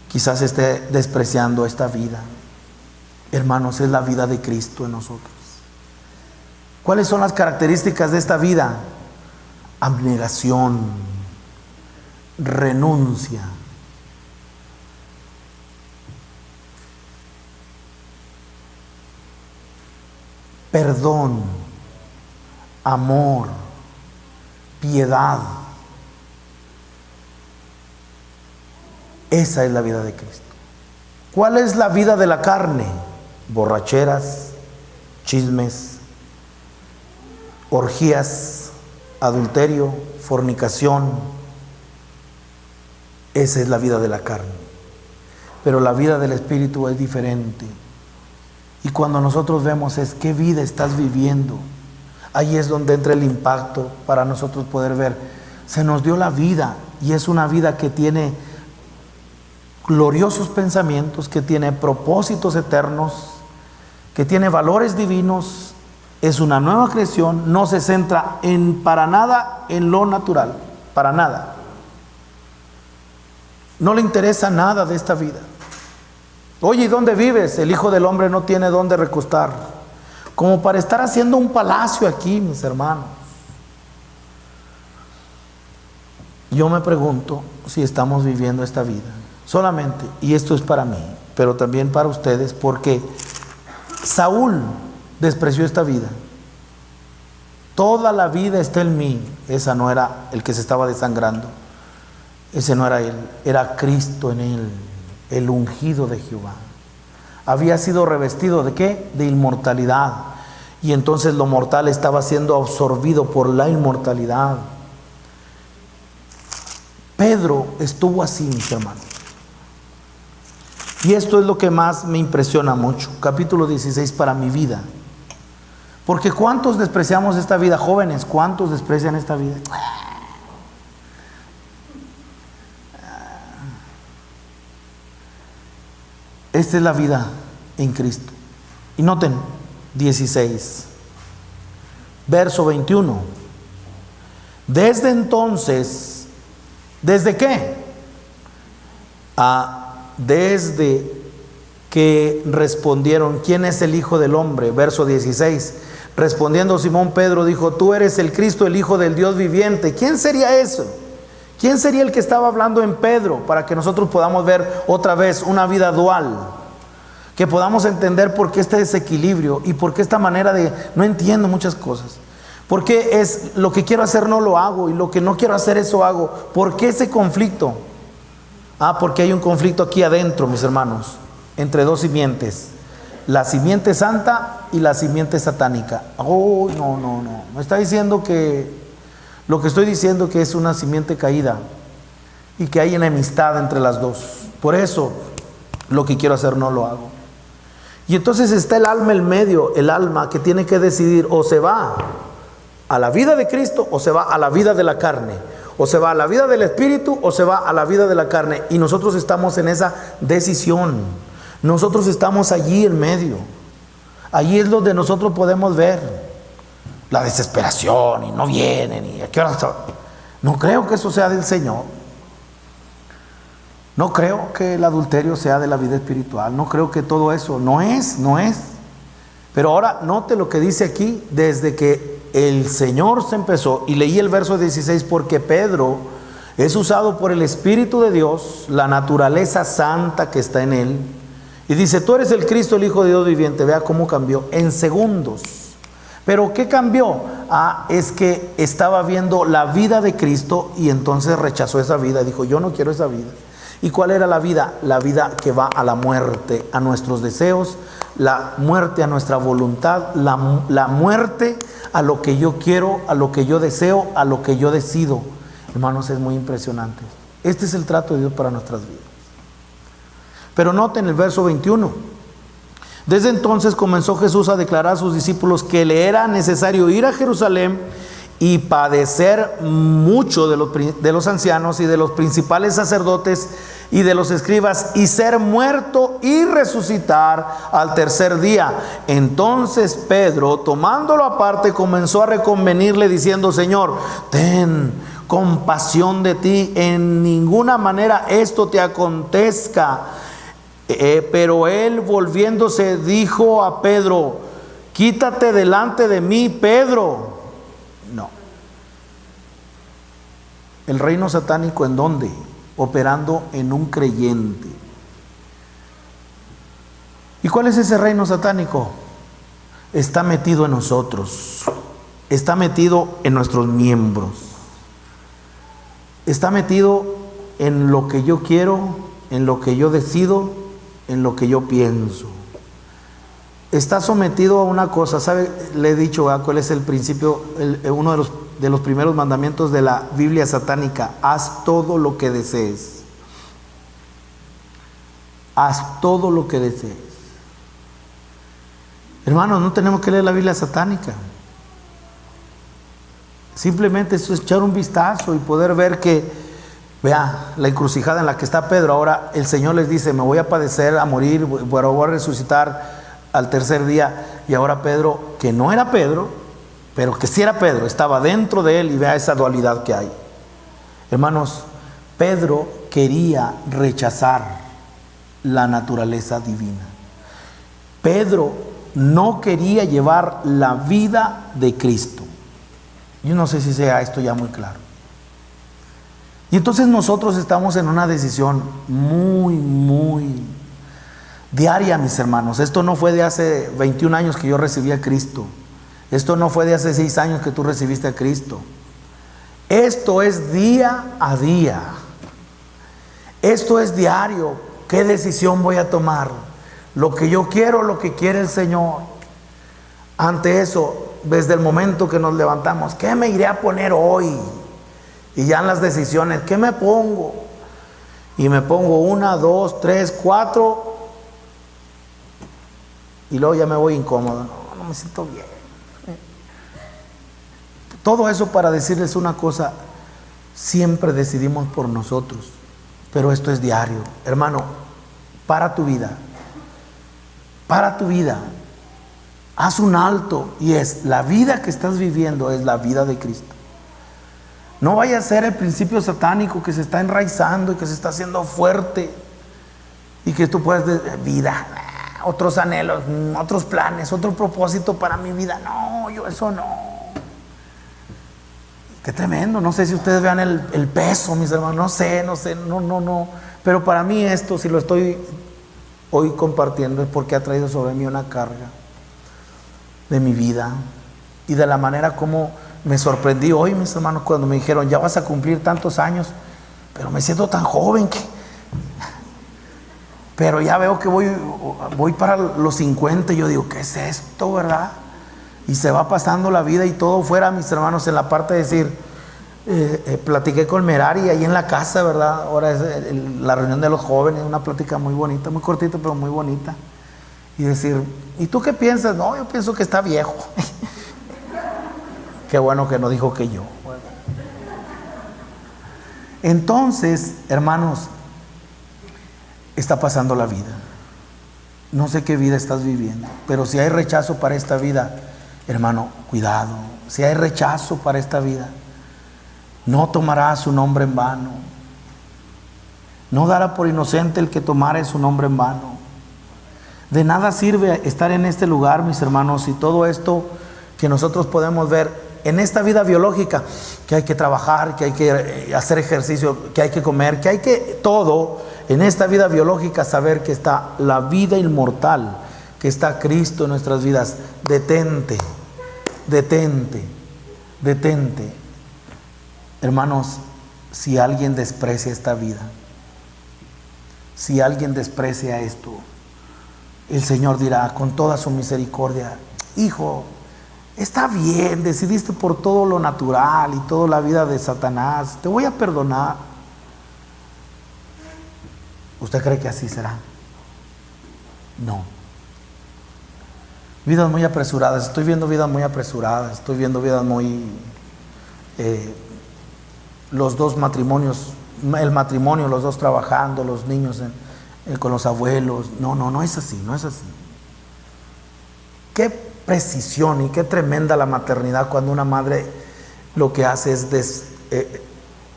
A: quizás esté despreciando esta vida. Hermanos, es la vida de Cristo en nosotros. ¿Cuáles son las características de esta vida? Abnegación, renuncia, perdón, amor, piedad. Esa es la vida de Cristo. ¿Cuál es la vida de la carne? Borracheras, chismes, orgías, adulterio, fornicación. Esa es la vida de la carne. Pero la vida del Espíritu es diferente. Y cuando nosotros vemos qué vida estás viviendo, ahí es donde entra el impacto para nosotros poder ver. Se nos dio la vida, y es una vida que tiene gloriosos pensamientos, que tiene propósitos eternos, que tiene valores divinos. Es una nueva creación, no se centra para nada en lo natural, para nada. No le interesa nada de esta vida. Oye, ¿y dónde vives? El Hijo del Hombre no tiene dónde recostar, como para estar haciendo un palacio aquí, mis hermanos. Yo me pregunto si estamos viviendo esta vida solamente, y esto es para mí, pero también para ustedes, porque Saúl despreció esta vida. Toda la vida está en mí. Esa no era el que se estaba desangrando, ese no era él, era Cristo en él, el ungido de Jehová. Había sido revestido ¿de qué? De inmortalidad. Y entonces lo mortal estaba siendo absorbido por la inmortalidad. Pedro estuvo así, mis hermanos. Y esto es lo que más me impresiona mucho. Capítulo 16 para mi vida. Porque ¿cuántos despreciamos esta vida? Jóvenes, ¿cuántos desprecian esta vida? Esta es la vida en Cristo. Y noten, 16, verso 21. Desde entonces, ¿desde qué? Desde que respondieron: ¿quién es el Hijo del Hombre? Verso 16. Respondiendo Simón Pedro dijo: tú eres el Cristo, el Hijo del Dios viviente. ¿Quién sería eso? ¿Quién sería el que estaba hablando en Pedro? Para que nosotros podamos ver otra vez una vida dual, que podamos entender por qué este desequilibrio y por qué esta manera de... No entiendo muchas cosas. ¿Por qué es lo que quiero hacer no lo hago y lo que no quiero hacer eso hago? ¿Por qué ese conflicto? Porque hay un conflicto aquí adentro, mis hermanos, entre dos simientes. La simiente santa y la simiente satánica. No. Me está diciendo que lo que estoy diciendo que es una simiente caída y que hay enemistad entre las dos. Por eso lo que quiero hacer no lo hago. Y entonces está el alma en medio, el alma que tiene que decidir, o se va a la vida de Cristo o se va a la vida de la carne. O se va a la vida del Espíritu o se va a la vida de la carne. Y nosotros estamos en esa decisión. Nosotros estamos allí en medio. Allí es donde nosotros podemos ver la desesperación y no vienen y a qué hora. No creo que eso sea del Señor. No creo que el adulterio sea de la vida espiritual. No creo que todo eso. No es. Pero ahora note lo que dice aquí, desde que el Señor se empezó, y leí el verso 16, porque Pedro es usado por el Espíritu de Dios, la naturaleza santa que está en él, y dice, tú eres el Cristo, el Hijo de Dios viviente. Vea cómo cambió en segundos. ¿Pero qué cambió? Es que estaba viendo la vida de Cristo y entonces rechazó esa vida, dijo, yo no quiero esa vida. ¿Y cuál era la vida? La vida que va a la muerte, a nuestros deseos, la muerte a nuestra voluntad, la muerte a lo que yo quiero, a lo que yo deseo, a lo que yo decido. Hermanos, es muy impresionante. Este es el trato de Dios para nuestras vidas. Pero noten el verso 21. Desde entonces comenzó Jesús a declarar a sus discípulos que le era necesario ir a Jerusalén y padecer mucho de los ancianos y de los principales sacerdotes y de los escribas, y ser muerto y resucitar al tercer día. Entonces Pedro, tomándolo aparte, comenzó a reconvenirle diciendo, Señor, ten compasión de ti, en ninguna manera esto te acontezca. Pero él, volviéndose, dijo a Pedro, quítate delante de mí, Pedro. No. El reino satánico, ¿en dónde? Operando en un creyente. ¿Y cuál es ese reino satánico? Está metido en nosotros. Está metido en nuestros miembros. Está metido en lo que yo quiero, en lo que yo decido, en lo que yo pienso. Está sometido a una cosa, ¿sabe? Le he dicho cuál es el principio, uno de los primeros mandamientos de la Biblia satánica. Haz todo lo que desees. Haz todo lo que desees. Hermanos, no tenemos que leer la Biblia satánica. Simplemente eso es echar un vistazo y poder ver que, vea, la encrucijada en la que está Pedro. Ahora el Señor les dice, me voy a padecer, a morir, voy a resucitar al tercer día. Y ahora Pedro, que no era Pedro, pero que sí era Pedro, estaba dentro de él, y vea esa dualidad que hay. Hermanos, Pedro quería rechazar la naturaleza divina. Pedro no quería llevar la vida de Cristo. Yo no sé si sea esto ya muy claro. Y entonces nosotros estamos en una decisión muy diaria, mis hermanos. Esto no fue de hace 21 años que yo recibí a Cristo. Esto no fue de hace 6 años que tú recibiste a Cristo. Esto es día a día. Esto es diario. ¿Qué decisión voy a tomar? Lo que yo quiero, lo que quiere el Señor. Ante eso, desde el momento que nos levantamos, ¿qué me iré a poner hoy? Y ya en las decisiones, ¿qué me pongo? Y me pongo 1, 2, 3, 4, y luego ya me voy incómodo. No me siento bien. Todo eso para decirles una cosa, siempre decidimos por nosotros, pero esto es diario. Hermano, para tu vida, haz un alto, y es la vida que estás viviendo, es la vida de Cristo. No vaya a ser el principio satánico que se está enraizando y que se está haciendo fuerte, y que tú puedas vida, otros anhelos, otros planes, otro propósito para mi vida. No, yo eso no. Qué tremendo. No sé si ustedes vean el peso, mis hermanos. No sé, no. Pero para mí esto, si lo estoy hoy compartiendo, es porque ha traído sobre mí una carga de mi vida. y de la manera como me sorprendí hoy, mis hermanos, cuando me dijeron, ya vas a cumplir tantos años, pero me siento tan joven pero ya veo que voy para los 50, y yo digo, ¿qué es esto, verdad? Y se va pasando la vida y todo fuera, mis hermanos, en la parte de decir, platiqué con Merari ahí en la casa, ¿verdad? Ahora es la reunión de los jóvenes, una plática muy bonita, muy cortita, pero muy bonita. Y decir, ¿y tú qué piensas? No, yo pienso que está viejo. Qué bueno que no dijo que yo. Entonces, hermanos, está pasando la vida. No sé qué vida estás viviendo, pero si hay rechazo para esta vida, hermano, cuidado. Si hay rechazo para esta vida, no tomará su nombre en vano. No dará por inocente el que tomare su nombre en vano. De nada sirve estar en este lugar, mis hermanos, y todo esto que nosotros podemos ver en esta vida biológica, que hay que trabajar, que hay que hacer ejercicio, que hay que comer, que hay que todo, en esta vida biológica saber que está la vida inmortal, que está Cristo en nuestras vidas. Detente, detente, detente. Hermanos, si alguien desprecia esta vida, si alguien desprecia esto, el Señor dirá con toda su misericordia, hijo, está bien, decidiste por todo lo natural y toda la vida de Satanás, te voy a perdonar. ¿Usted cree que así será? No. Vidas muy apresuradas, estoy viendo vidas muy apresuradas, estoy viendo vidas muy... los dos matrimonios, el matrimonio, los dos trabajando, los niños con los abuelos. No es así, no es así. Qué precisión y qué tremenda la maternidad cuando una madre lo que hace es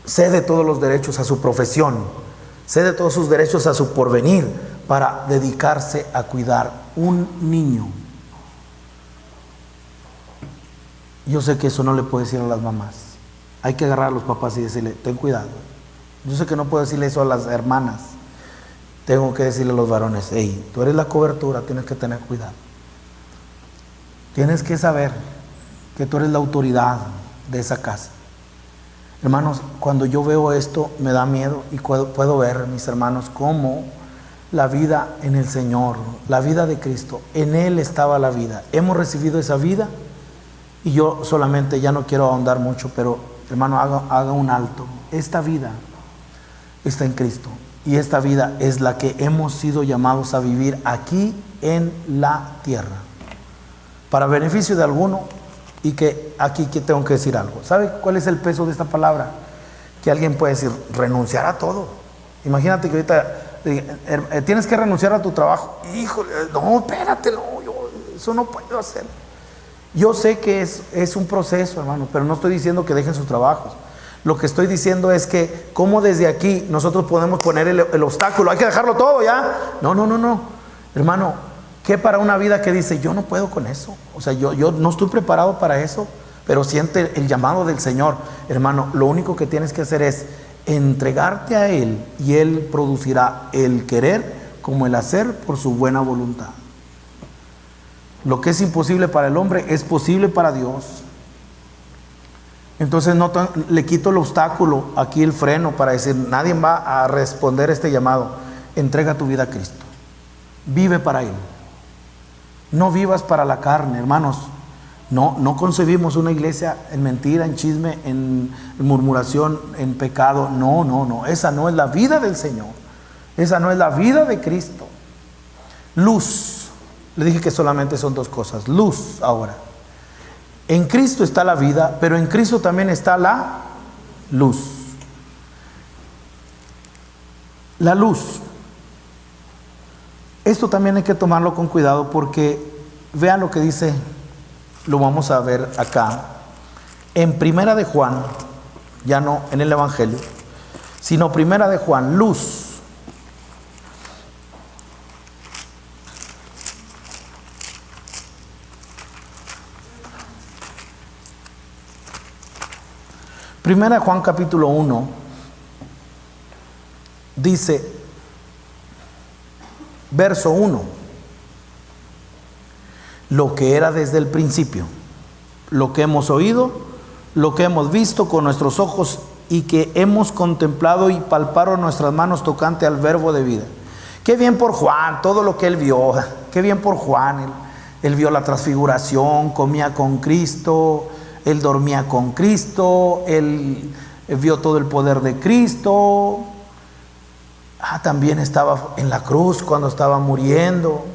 A: cede todos los derechos a su profesión, cede todos sus derechos a su porvenir para dedicarse a cuidar un niño. Yo sé que eso no le puedo decir a las mamás. Hay que agarrar a los papás y decirle, ten cuidado. Yo sé que no puedo decirle eso a las hermanas. Tengo que decirle a los varones, hey, tú eres la cobertura, tienes que tener cuidado. Tienes que saber que tú eres la autoridad de esa casa. Hermanos, cuando yo veo esto me da miedo y puedo ver, mis hermanos, cómo la vida en el Señor, la vida de Cristo, en Él estaba la vida. Hemos recibido esa vida y yo solamente ya no quiero ahondar mucho, pero hermano, haga un alto. Esta vida está en Cristo y esta vida es la que hemos sido llamados a vivir aquí en la tierra, para beneficio de alguno. Y que aquí que tengo que decir algo. ¿Sabe cuál es el peso de esta palabra? Que alguien puede decir, renunciar a todo. Imagínate que ahorita tienes que renunciar a tu trabajo. Híjole, no, espérate, no, yo eso no puedo hacer. Yo sé que es un proceso, hermano, pero no estoy diciendo que dejen sus trabajos. Lo que estoy diciendo es que cómo desde aquí nosotros podemos poner el obstáculo. Hay que dejarlo todo ya. No. Hermano, ¿qué para una vida que dice, yo no puedo con eso? O sea, yo no estoy preparado para eso, pero siente el llamado del Señor. Hermano, lo único que tienes que hacer es entregarte a Él y Él producirá el querer como el hacer por su buena voluntad. Lo que es imposible para el hombre es posible para Dios. Entonces le quito el obstáculo, aquí el freno para decir, nadie va a responder este llamado. Entrega tu vida a Cristo. Vive para Él. No vivas para la carne, hermanos. No concebimos una iglesia en mentira, en chisme, en murmuración, en pecado. No. Esa no es la vida del Señor. Esa no es la vida de Cristo. Luz. Le dije que solamente son dos cosas. Luz ahora. En Cristo está la vida, pero en Cristo también está la luz. La luz. Esto también hay que tomarlo con cuidado porque vean lo que dice, lo vamos a ver acá, en Primera de Juan, ya no en el Evangelio, sino Primera de Juan, luz. Primera de Juan capítulo 1 dice, verso 1, lo que era desde el principio, lo que hemos oído, lo que hemos visto con nuestros ojos y que hemos contemplado y palparon nuestras manos tocante al verbo de vida. Qué bien por Juan, todo lo que él vio, qué bien por Juan. Él vio la transfiguración, comía con Cristo, él dormía con Cristo, él vio todo el poder de Cristo. También estaba en la cruz cuando estaba muriendo.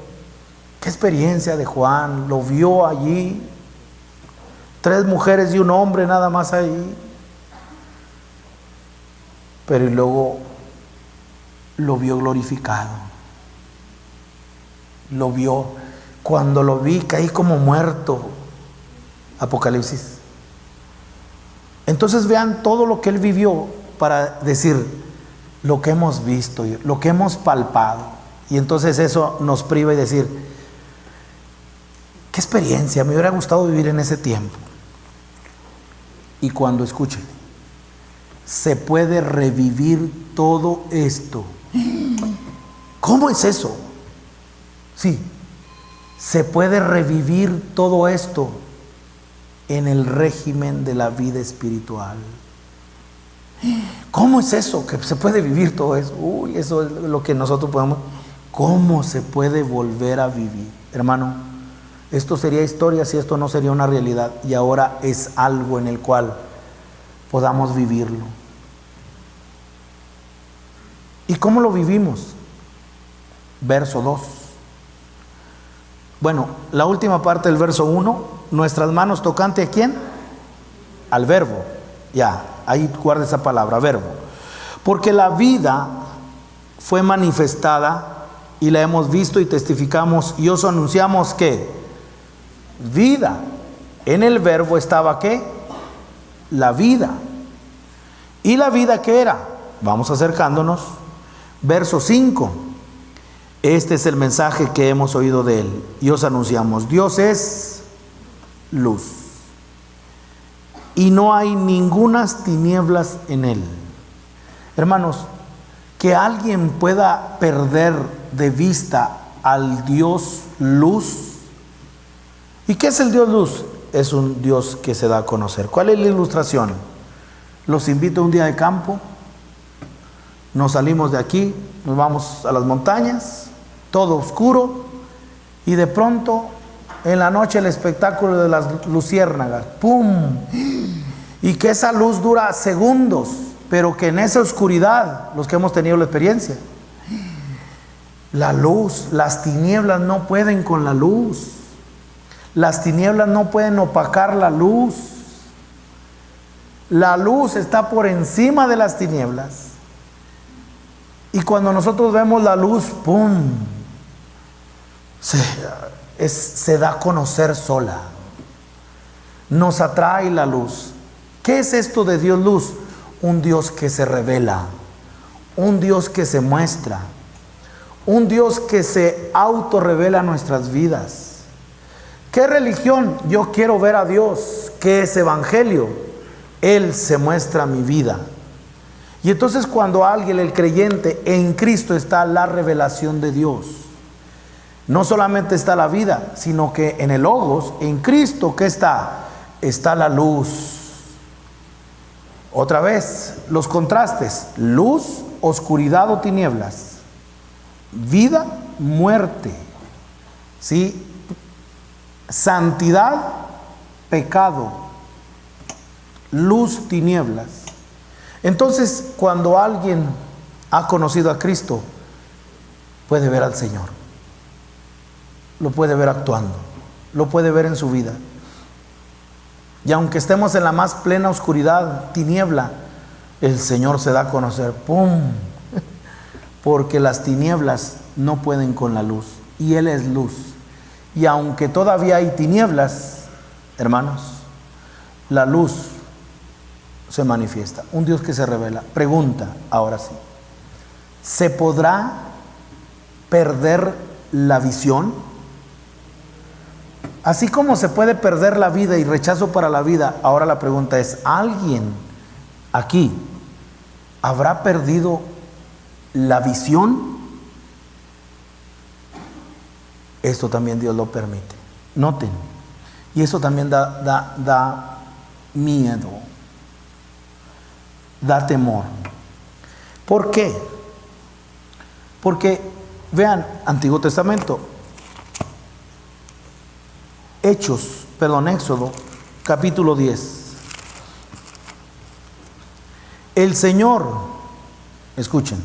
A: Qué experiencia de Juan, lo vio allí. 3 mujeres y un hombre nada más ahí. Pero y luego lo vio glorificado. Lo vio. Cuando lo vi caí como muerto. Apocalipsis. Entonces vean todo lo que él vivió para decir lo que hemos visto, lo que hemos palpado. Y entonces eso nos priva y decir, qué experiencia, me hubiera gustado vivir en ese tiempo. Y cuando escuchen, se puede revivir todo esto. ¿Cómo es eso? Sí, se puede revivir todo esto en el régimen de la vida espiritual. ¿Cómo es eso? Que se puede vivir todo eso. Uy, eso es lo que nosotros podemos. ¿Cómo se puede volver a vivir? Hermano, esto sería historia si esto no sería una realidad. Y ahora es algo en el cual podamos vivirlo. ¿Y cómo lo vivimos? Verso 2. Bueno, la última parte del verso 1, nuestras manos tocante ¿a quién? Al verbo. Ya, ahí guarda esa palabra, verbo. Porque la vida fue manifestada y la hemos visto y testificamos y os anunciamos que vida. En el verbo estaba ¿qué? La vida. ¿Y la vida qué era? Vamos acercándonos. Verso 5. Este es el mensaje que hemos oído de él y os anunciamos. Dios es luz y no hay ningunas tinieblas en él. Hermanos, que alguien pueda perder de vista al Dios luz. ¿Y qué es el Dios luz? Es un Dios que se da a conocer. ¿Cuál es la ilustración? Los invito a un día de campo, nos salimos de aquí, nos vamos a las montañas, todo oscuro, y de pronto en la noche el espectáculo de las luciérnagas, ¡pum! Y que esa luz dura segundos, pero que en esa oscuridad, los que hemos tenido la experiencia, la luz, las tinieblas no pueden con la luz. Las tinieblas no pueden opacar la luz. La luz está por encima de las tinieblas. Y cuando nosotros vemos la luz, ¡pum!, se da a conocer sola. Nos atrae la luz. ¿Qué es esto de Dios luz? Un Dios que se revela, un Dios que se muestra, un Dios que se autorrevela a nuestras vidas. ¿Qué religión? Yo quiero ver a Dios. ¿Qué es evangelio? Él se muestra a mi vida. Y entonces cuando alguien, el creyente, en Cristo está la revelación de Dios. No solamente está la vida, sino que en el Logos, en Cristo, ¿qué está? Está la luz. Otra vez, los contrastes: luz, oscuridad o tinieblas, vida, muerte, ¿sí? Santidad, pecado, luz, tinieblas. Entonces, cuando alguien ha conocido a Cristo, puede ver al Señor, lo puede ver actuando, lo puede ver en su vida. Y aunque estemos en la más plena oscuridad, tiniebla, el Señor se da a conocer, ¡pum!, porque las tinieblas no pueden con la luz, y Él es luz. Y aunque todavía hay tinieblas, hermanos, la luz se manifiesta, un Dios que se revela. Pregunta, ahora sí, ¿se podrá perder la visión? Así como se puede perder la vida y rechazo para la vida, ahora la pregunta es, ¿alguien aquí habrá perdido la visión? Esto también Dios lo permite. Noten Y eso también da miedo, da temor. ¿Por qué? Porque, vean, Antiguo Testamento, Éxodo, capítulo 10. El Señor, escuchen,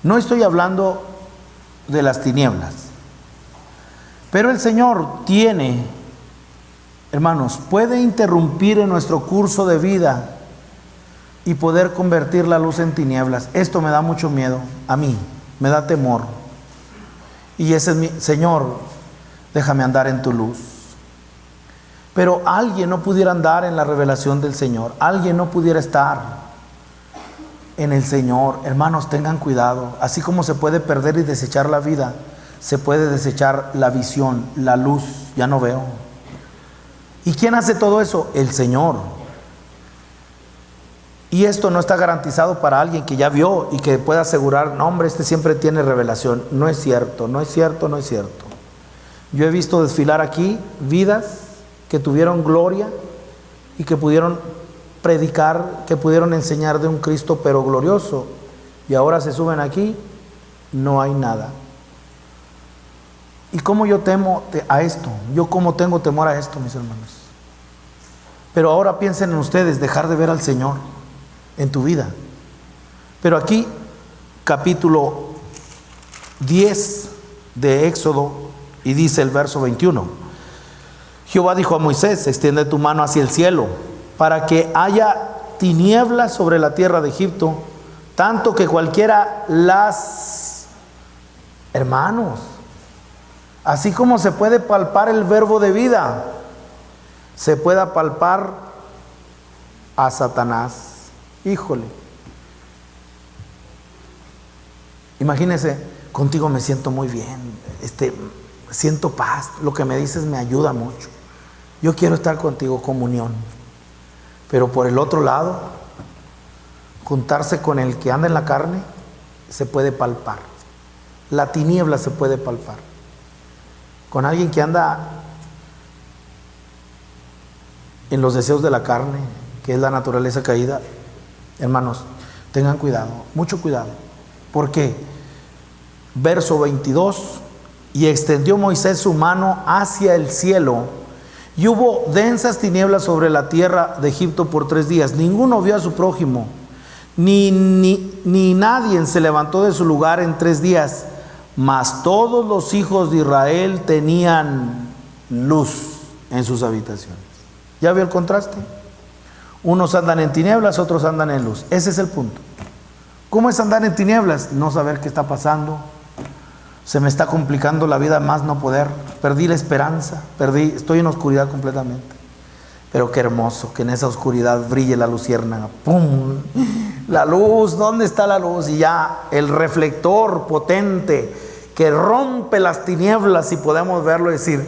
A: no estoy hablando de las tinieblas, pero el Señor tiene, hermanos, puede interrumpir en nuestro curso de vida y poder convertir la luz en tinieblas. Esto me da mucho miedo, a mí, me da temor. Y ese es mi Señor, déjame andar en tu luz. Pero alguien no pudiera andar en la revelación del Señor, alguien no pudiera estar en el Señor. Hermanos, tengan cuidado. Así como se puede perder y desechar la vida, se puede desechar la visión, la luz. Ya no veo. ¿Y quién hace todo eso? El Señor. Y esto no está garantizado para alguien que ya vio y que pueda asegurar, no hombre, este siempre tiene revelación. No es cierto, no es cierto, no es cierto. Yo he visto desfilar aquí vidas que tuvieron gloria y que pudieron predicar, que pudieron enseñar de un Cristo pero glorioso, y ahora se suben aquí, no hay nada. ¿Y cómo yo temo a esto? Yo cómo tengo temor a esto, mis hermanos. Pero ahora piensen en ustedes, dejar de ver al Señor en tu vida. Pero aquí, capítulo 10 de Éxodo, y dice el verso 21, Jehová dijo a Moisés, extiende tu mano hacia el cielo, para que haya tinieblas sobre la tierra de Egipto, tanto que cualquiera las... Hermanos, así como se puede palpar el verbo de vida, se pueda palpar a Satanás. Híjole. Imagínense, contigo me siento muy bien, siento paz, lo que me dices me ayuda mucho. Yo quiero estar contigo, comunión. Pero por el otro lado, juntarse con el que anda en la carne, se puede palpar. La tiniebla se puede palpar. Con alguien que anda en los deseos de la carne, que es la naturaleza caída, hermanos, tengan cuidado, mucho cuidado. ¿Por qué? Verso 22, y extendió Moisés su mano hacia el cielo, y hubo densas tinieblas sobre la tierra de Egipto por 3 días. Ninguno vio a su prójimo, ni nadie se levantó de su lugar en 3 días. Mas todos los hijos de Israel tenían luz en sus habitaciones. ¿Ya vio el contraste? Unos andan en tinieblas, otros andan en luz. Ese es el punto. ¿Cómo es andar en tinieblas? No saber qué está pasando. Se me está complicando la vida más no poder. Perdí la esperanza, estoy en oscuridad completamente. Pero qué hermoso que en esa oscuridad brille la luciérnaga. ¡Pum! La luz, ¿dónde está la luz? Y ya el reflector potente que rompe las tinieblas, y podemos verlo y decir,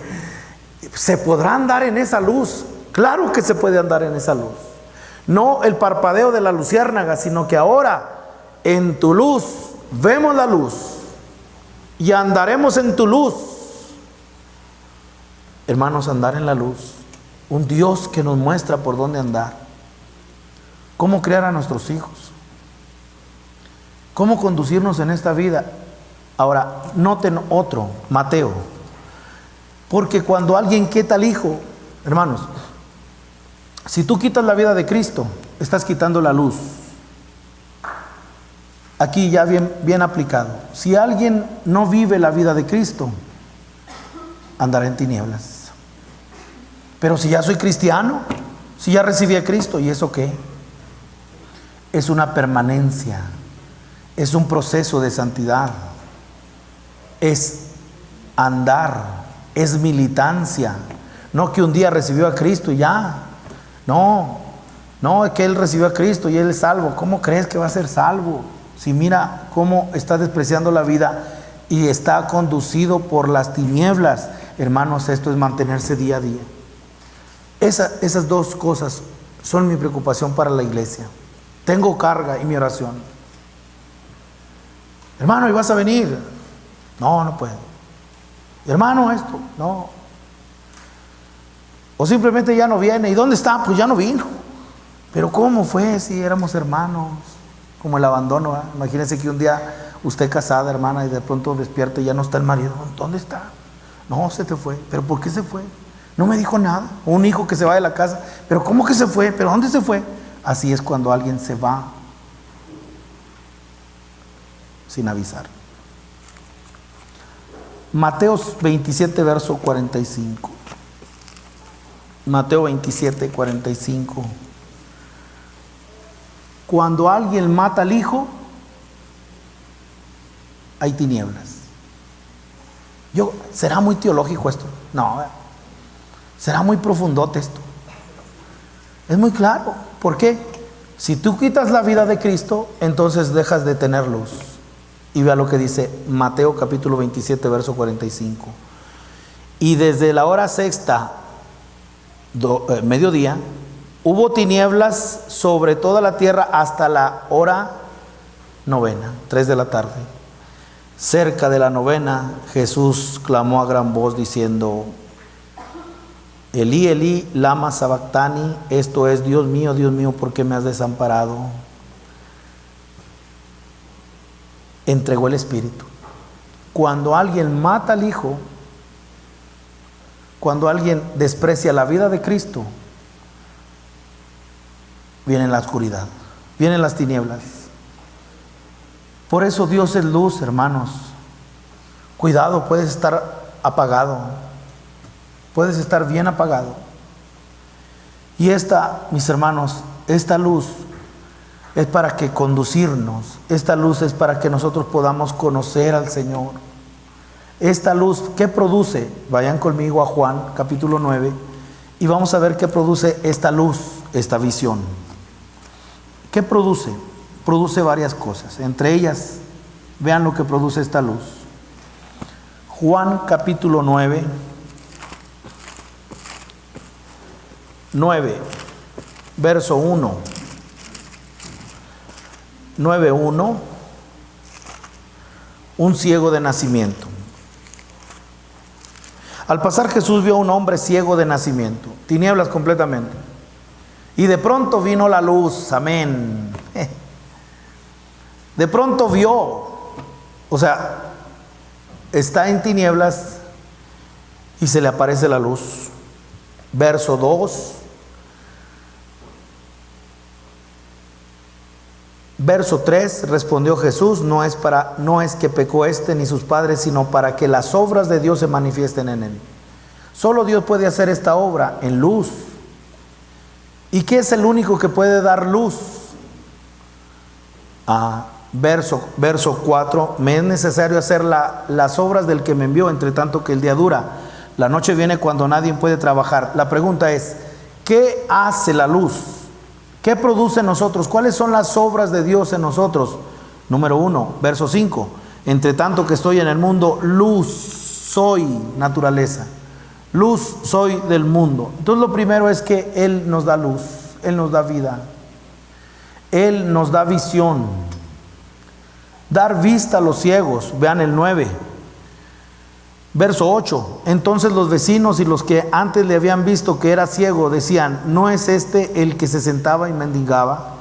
A: ¿se podrá andar en esa luz? Claro que se puede andar en esa luz. No el parpadeo de la luciérnaga, sino que ahora en tu luz vemos la luz y andaremos en tu luz. Hermanos, andar en la luz, un Dios que nos muestra por dónde andar, cómo criar a nuestros hijos, cómo conducirnos en esta vida. Ahora, noten otro, Mateo, porque cuando alguien quita al hijo, hermanos, si tú quitas la vida de Cristo, estás quitando la luz. Aquí ya bien aplicado. Si alguien no vive la vida de Cristo, andará en tinieblas. Pero si ya soy cristiano, si ya recibí a Cristo, ¿y eso qué? Es una permanencia, es un proceso de santidad, es andar, es militancia. No que un día recibió a Cristo y ya. No, es que él recibió a Cristo y él es salvo. ¿Cómo crees que va a ser salvo? Si mira cómo está despreciando la vida y está conducido por las tinieblas. Hermanos, esto es mantenerse día a día. Esas dos cosas son mi preocupación para la iglesia. Tengo carga y mi oración. Hermano, ¿y vas a venir? No puedo. Hermano, esto, no. O simplemente ya no viene. ¿Y dónde está? Pues ya no vino. Pero ¿cómo fue si éramos hermanos? Como el abandono, ¿eh? Imagínense que un día usted casada, hermana, y de pronto despierta y ya no está el marido. ¿Dónde está? No, se te fue. ¿Pero por qué se fue? No me dijo nada. O un hijo que se va de la casa. ¿Pero cómo que se fue? ¿Pero dónde se fue? Así es cuando alguien se va sin avisar. Mateo 27, verso 45. Mateo 27, 45. Cuando alguien mata al hijo, hay tinieblas. ¿Será muy teológico esto? No, será muy profundote esto. Es muy claro. ¿Por qué? Si tú quitas la vida de Cristo, entonces dejas de tener luz. Y vea lo que dice Mateo capítulo 27, verso 45. Y desde la hora sexta, mediodía, hubo tinieblas sobre toda la tierra hasta la hora novena, 3 de la tarde. Cerca de la novena, Jesús clamó a gran voz diciendo: Elí, Elí, lama sabactani, esto es, Dios mío, ¿por qué me has desamparado? Entregó el Espíritu. Cuando alguien mata al Hijo, cuando alguien desprecia la vida de Cristo, viene la oscuridad, vienen las tinieblas. Por eso Dios es luz, hermanos. Cuidado, puedes estar apagado, puedes estar bien apagado. Y mis hermanos, esta luz es para que conducirnos, esta luz es para que nosotros podamos conocer al Señor. Esta luz, ¿qué produce? Vayan conmigo a Juan capítulo 9 y vamos a ver qué produce esta luz, esta visión. ¿Qué produce? Produce varias cosas. Entre ellas, vean lo que produce esta luz. Juan capítulo 9, verso 1. 9:1. Un ciego de nacimiento. Al pasar Jesús vio a un hombre ciego de nacimiento, tinieblas completamente. Y de pronto vino la luz, amén. De pronto vio, o sea, está en tinieblas y se le aparece la luz. Verso 2. Verso 3, respondió Jesús: no es que pecó ni sus padres, sino para que las obras de Dios se manifiesten en él. Solo Dios puede hacer esta obra en luz. ¿Y qué es el único que puede dar luz? Verso 4, me es necesario hacer las obras del que me envió, entre tanto que el día dura. La noche viene cuando nadie puede trabajar. La pregunta es, ¿qué hace la luz? ¿Qué produce en nosotros? ¿Cuáles son las obras de Dios en nosotros? Número 1, verso 5. Entre tanto que estoy en el mundo, luz soy, naturaleza. Luz soy del mundo. Entonces lo primero es que Él nos da luz, Él nos da vida, Él nos da visión. Dar vista a los ciegos, vean el 9. Verso 8, entonces los vecinos y los que antes le habían visto que era ciego decían: ¿no es este el que se sentaba y mendigaba?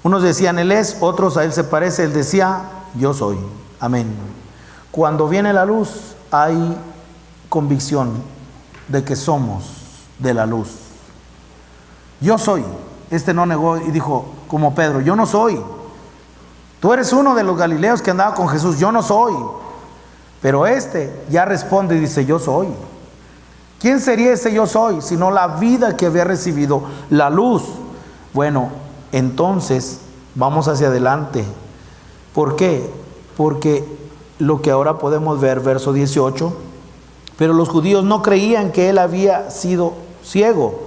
A: Unos decían: él es, otros: a él se parece. Él decía: yo soy. Amén. Cuando viene la luz hay convicción de que somos de la luz. Yo soy. No negó y dijo como Pedro: yo no soy. Tú eres uno de los galileos que andaba con Jesús. Yo no soy. Pero ya responde y dice: yo soy. ¿Quién sería ese yo soy? Sino la vida que había recibido, la luz. Bueno, entonces vamos hacia adelante. ¿Por qué? Porque lo que ahora podemos ver, verso 18, pero los judíos no creían que él había sido ciego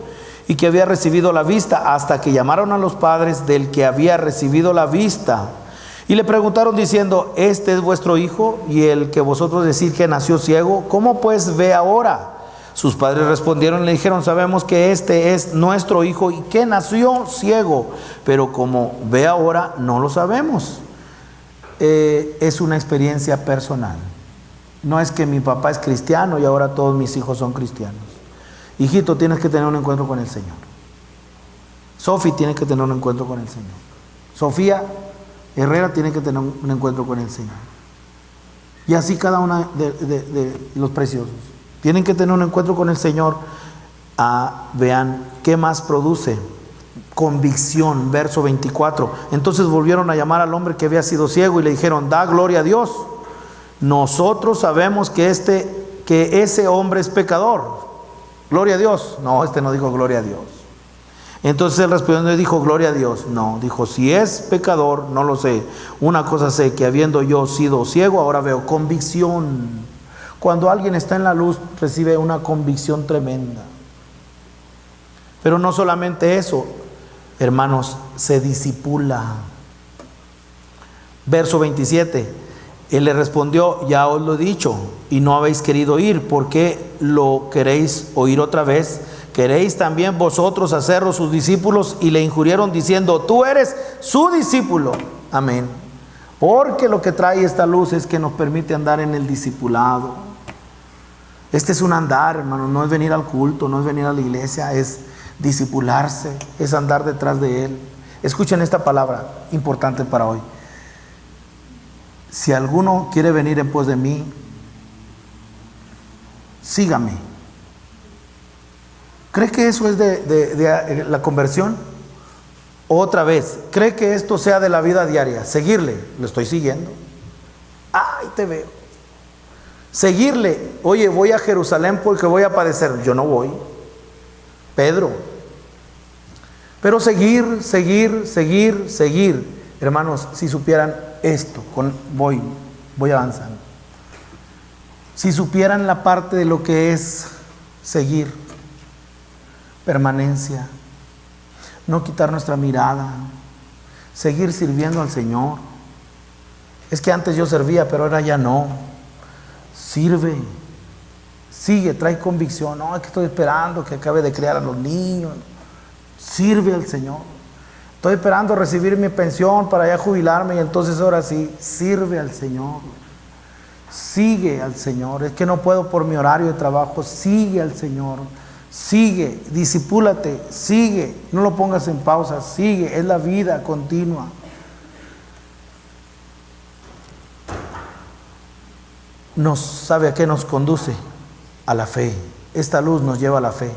A: y que había recibido la vista, hasta que llamaron a los padres del que había recibido la vista. Y le preguntaron diciendo: ¿este es vuestro hijo, y el que vosotros decís que nació ciego? ¿Cómo pues ve ahora? Sus padres respondieron y le dijeron: sabemos que este es nuestro hijo y que nació ciego, pero como ve ahora no lo sabemos. Es una experiencia personal. No es que mi papá es cristiano y ahora todos mis hijos son cristianos. Hijito, tienes que tener un encuentro con el Señor. Sofi tiene que tener un encuentro con el Señor. Sofía Herrera tiene que tener un encuentro con el Señor. Y así cada una de los preciosos. Tienen que tener un encuentro con el Señor. Vean, ¿qué más produce? Convicción, verso 24. Entonces volvieron a llamar al hombre que había sido ciego y le dijeron: da gloria a Dios. Nosotros sabemos que ese hombre es pecador. Gloria a Dios. No, no dijo gloria a Dios. Entonces él respondiendo dijo: gloria a Dios. No, dijo: si es pecador, no lo sé. Una cosa sé, que habiendo yo sido ciego, ahora veo. Convicción. Cuando alguien está en la luz, recibe una convicción tremenda. Pero no solamente eso, hermanos, se disipula. Verso 27. Él le respondió: ya os lo he dicho, y no habéis querido oír. ¿Por qué lo queréis oír otra vez? ¿Queréis también vosotros hacerlos sus discípulos? Y le injuriaron diciendo: tú eres su discípulo. Amén. Porque lo que trae esta luz es que nos permite andar en el discipulado. Este es un andar, hermano, no es venir al culto, no es venir a la iglesia, es discipularse, es andar detrás de Él. Escuchen esta palabra importante para hoy. Si alguno quiere venir en pos de mí, sígame. ¿Cree que eso es de la conversión? Otra vez, ¿cree que esto sea de la vida diaria? Seguirle, lo estoy siguiendo. Ay, te veo. Seguirle, oye, voy a Jerusalén porque voy a padecer. Yo no voy. Pedro. Pero seguir. Hermanos, si supieran esto, voy avanzando. Si supieran la parte de lo que es seguir, permanencia, no quitar nuestra mirada, seguir sirviendo al Señor. Es que antes yo servía, pero ahora ya no. Sirve, sigue, trae convicción. No, es que estoy esperando que acabe de criar a los niños. Sirve al Señor. Estoy esperando recibir mi pensión para ya jubilarme, y entonces ahora sí, sirve al Señor. Sigue al Señor. Es que no puedo por mi horario de trabajo. Sigue al Señor. Sigue, discipúlate, sigue. No lo pongas en pausa, sigue. Es la vida continua. ¿Sabe a qué nos conduce? A la fe. Esta luz nos lleva a la fe.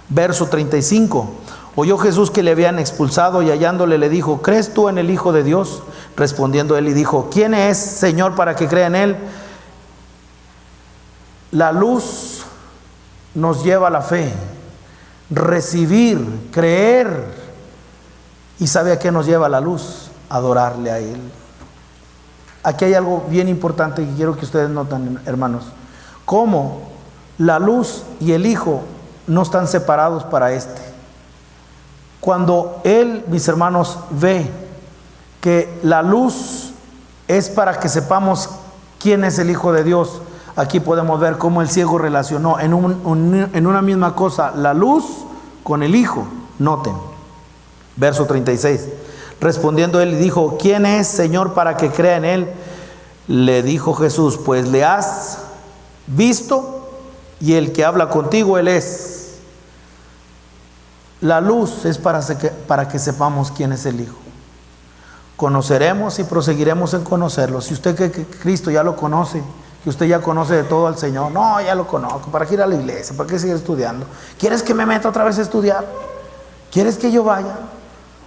A: Verso 35. Oyó Jesús que le habían expulsado, y hallándole le dijo: ¿crees tú en el Hijo de Dios? Respondiendo él y dijo: ¿quién es, Señor, para que crea en él? La luz nos lleva a la fe. Recibir, creer. ¿Y sabe a qué nos lleva la luz? Adorarle a Él. Aquí hay algo bien importante que quiero que ustedes noten, hermanos. Cómo la luz y el Hijo no están separados para Cuando Él, mis hermanos, ve que la luz es para que sepamos quién es el Hijo de Dios, aquí podemos ver cómo el ciego relacionó en una misma cosa la luz con el Hijo. Noten, verso 36. Respondiendo él dijo: ¿quién es, Señor, para que crea en él? Le dijo Jesús: pues le has visto, y el que habla contigo, él es. La luz es para que sepamos quién es el Hijo. Conoceremos y proseguiremos en conocerlo. Si usted cree que Cristo ya lo conoce, que usted ya conoce de todo al Señor: no, ya lo conozco, ¿para qué ir a la iglesia? ¿Para qué seguir estudiando? ¿Quieres que me meta otra vez a estudiar? ¿Quieres que yo vaya?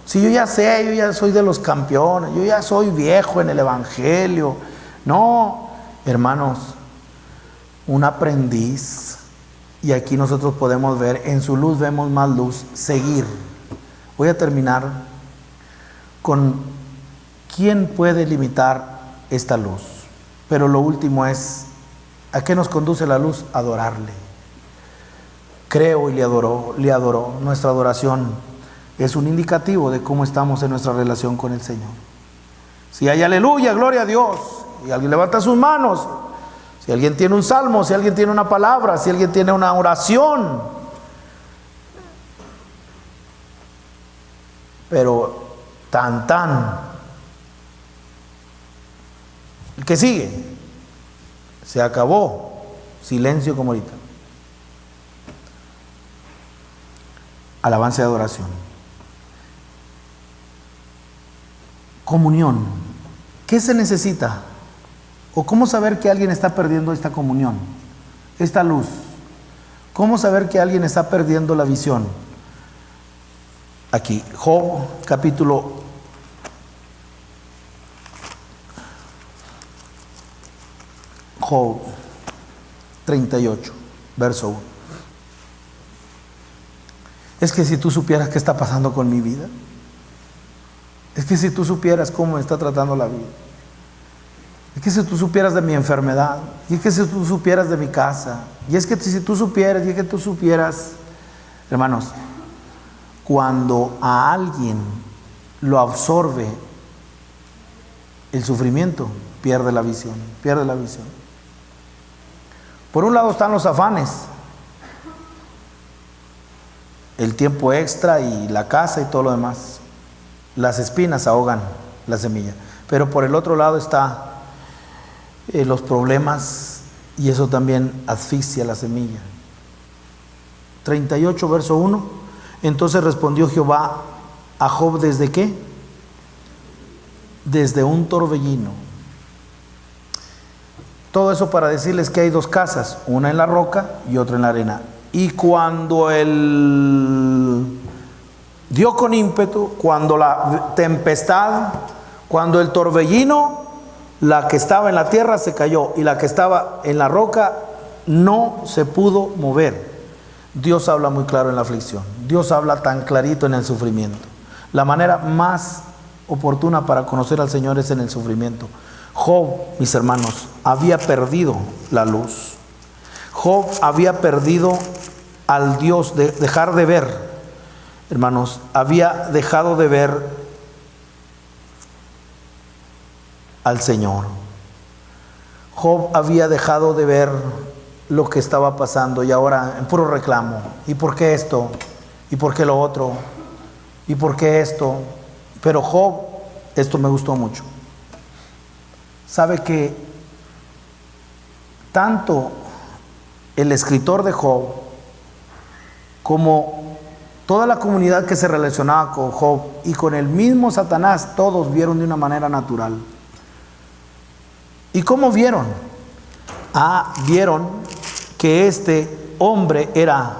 A: Si yo ya sé, yo ya soy de los campeones, yo ya soy viejo en el Evangelio. No, hermanos, un aprendiz. Y aquí nosotros podemos ver, en su luz vemos más luz. Seguir. Voy a terminar con quién puede limitar esta luz. Pero lo último es, ¿a qué nos conduce la luz? Adorarle. Creo y le adoró. Nuestra adoración es un indicativo de cómo estamos en nuestra relación con el Señor. Si hay aleluya, gloria a Dios, y alguien levanta sus manos, si alguien tiene un salmo, si alguien tiene una palabra, si alguien tiene una oración, pero el que sigue, se acabó, silencio como ahorita. alabanza y adoración. Comunión. ¿Qué se necesita? ¿O cómo saber que alguien está perdiendo esta comunión, esta luz? ¿Cómo saber que alguien está perdiendo la visión? Aquí, Job, capítulo 38, verso 1. Es que si tú supieras qué está pasando con mi vida, es que si tú supieras cómo me está tratando la vida, es que si tú supieras de mi enfermedad, y es que si tú supieras de mi casa, y es que si tú supieras, y es que tú supieras, hermanos, cuando a alguien lo absorbe el sufrimiento, pierde la visión, pierde la visión. Por un lado están los afanes, el tiempo extra y la casa y todo lo demás. Las espinas ahogan la semilla, pero por el otro lado está los problemas, y eso también asfixia la semilla. 38, verso 1. Entonces respondió Jehová a Job, ¿desde qué? Desde un torbellino. Todo eso para decirles que hay dos casas, una en la roca y otra en la arena. Y cuando él dio con ímpetu, cuando la tempestad, cuando el torbellino, la que estaba en la tierra se cayó y la que estaba en la roca no se pudo mover. Dios habla muy claro en la aflicción. Dios habla tan clarito en el sufrimiento. La manera más oportuna para conocer al Señor es en el sufrimiento. Job, mis hermanos, había perdido la luz. Job había perdido al Dios, de dejar de ver, hermanos, había dejado de ver al Señor. Job había dejado de ver lo que estaba pasando, y ahora en puro reclamo. ¿Y por qué esto? ¿Y por qué lo otro? ¿Y por qué esto? Pero Job, esto me gustó mucho. Sabe que tanto el escritor de Job como toda la comunidad que se relacionaba con Job y con el mismo Satanás, todos vieron de una manera natural. ¿Y cómo vieron? Vieron que este hombre era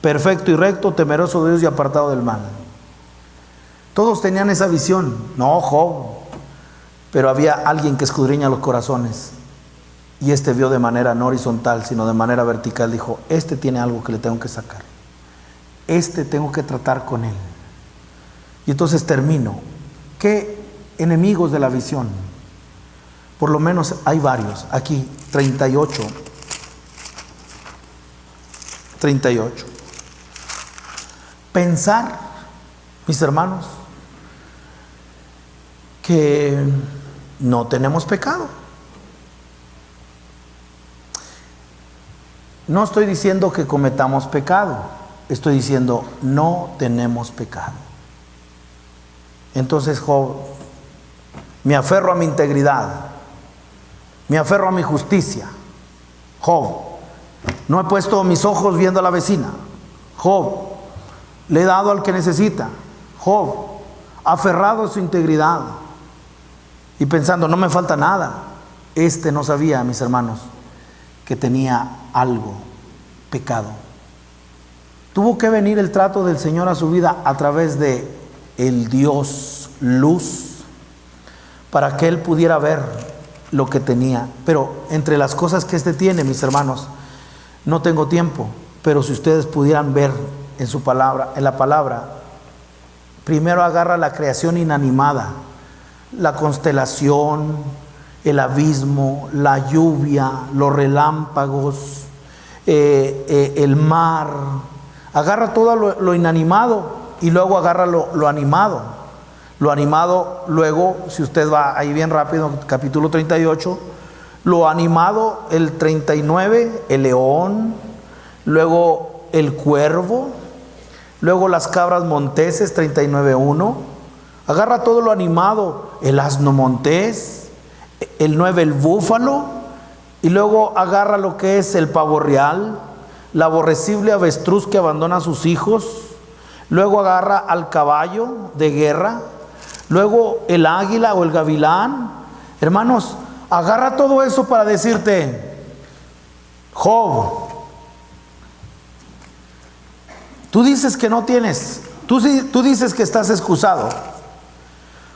A: perfecto y recto, temeroso de Dios y apartado del mal. Todos tenían esa visión. No, Job, pero había alguien que escudriña los corazones, y este vio de manera no horizontal, sino de manera vertical. Dijo, este tiene algo que le tengo que sacar, este tengo que tratar con él. Y entonces termino. ¿Qué enemigos de la visión? Por lo menos hay varios. Aquí, 38. Pensar, mis hermanos, que no tenemos pecado. No estoy diciendo que cometamos pecado, estoy diciendo no tenemos pecado. Entonces, Job, me aferro a mi integridad, me aferro a mi justicia. Job, no he puesto mis ojos viendo a la vecina. Job, le he dado al que necesita. Job, aferrado a su integridad y pensando, no me falta nada. Este no sabía, mis hermanos, que tenía algo, pecado. Tuvo que venir el trato del Señor a su vida a través de el Dios luz, para que él pudiera ver lo que tenía. Pero entre las cosas que este tiene, mis hermanos, no tengo tiempo, pero si ustedes pudieran ver en su palabra, en la palabra, primero agarra la creación inanimada, la constelación, el abismo, la lluvia, los relámpagos, el mar. Agarra todo lo inanimado y luego agarra lo animado. Lo animado, luego, si usted va ahí bien rápido, capítulo 38, lo animado, el 39, el león, luego el cuervo, luego las cabras monteses, 39:1. Agarra todo lo animado, el asno montés, el 9, el búfalo, y luego agarra lo que es el pavo real, la aborrecible avestruz que abandona a sus hijos, luego agarra al caballo de guerra, luego el águila o el gavilán. Hermanos, agarra todo eso para decirte: Job, tú dices que no tienes, tú dices que estás excusado.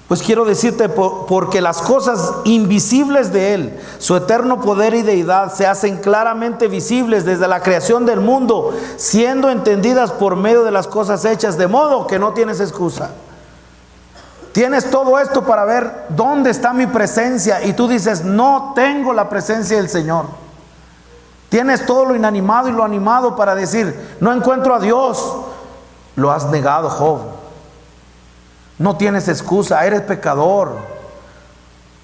A: Pues quiero decirte, porque las cosas invisibles de Él, su eterno poder y deidad, se hacen claramente visibles desde la creación del mundo, siendo entendidas por medio de las cosas hechas, de modo que no tienes excusa. Tienes todo esto para ver dónde está mi presencia, y tú dices: no tengo la presencia del Señor. Tienes todo lo inanimado y lo animado para decir: no encuentro a Dios. Lo has negado, Job. No tienes excusa, eres pecador,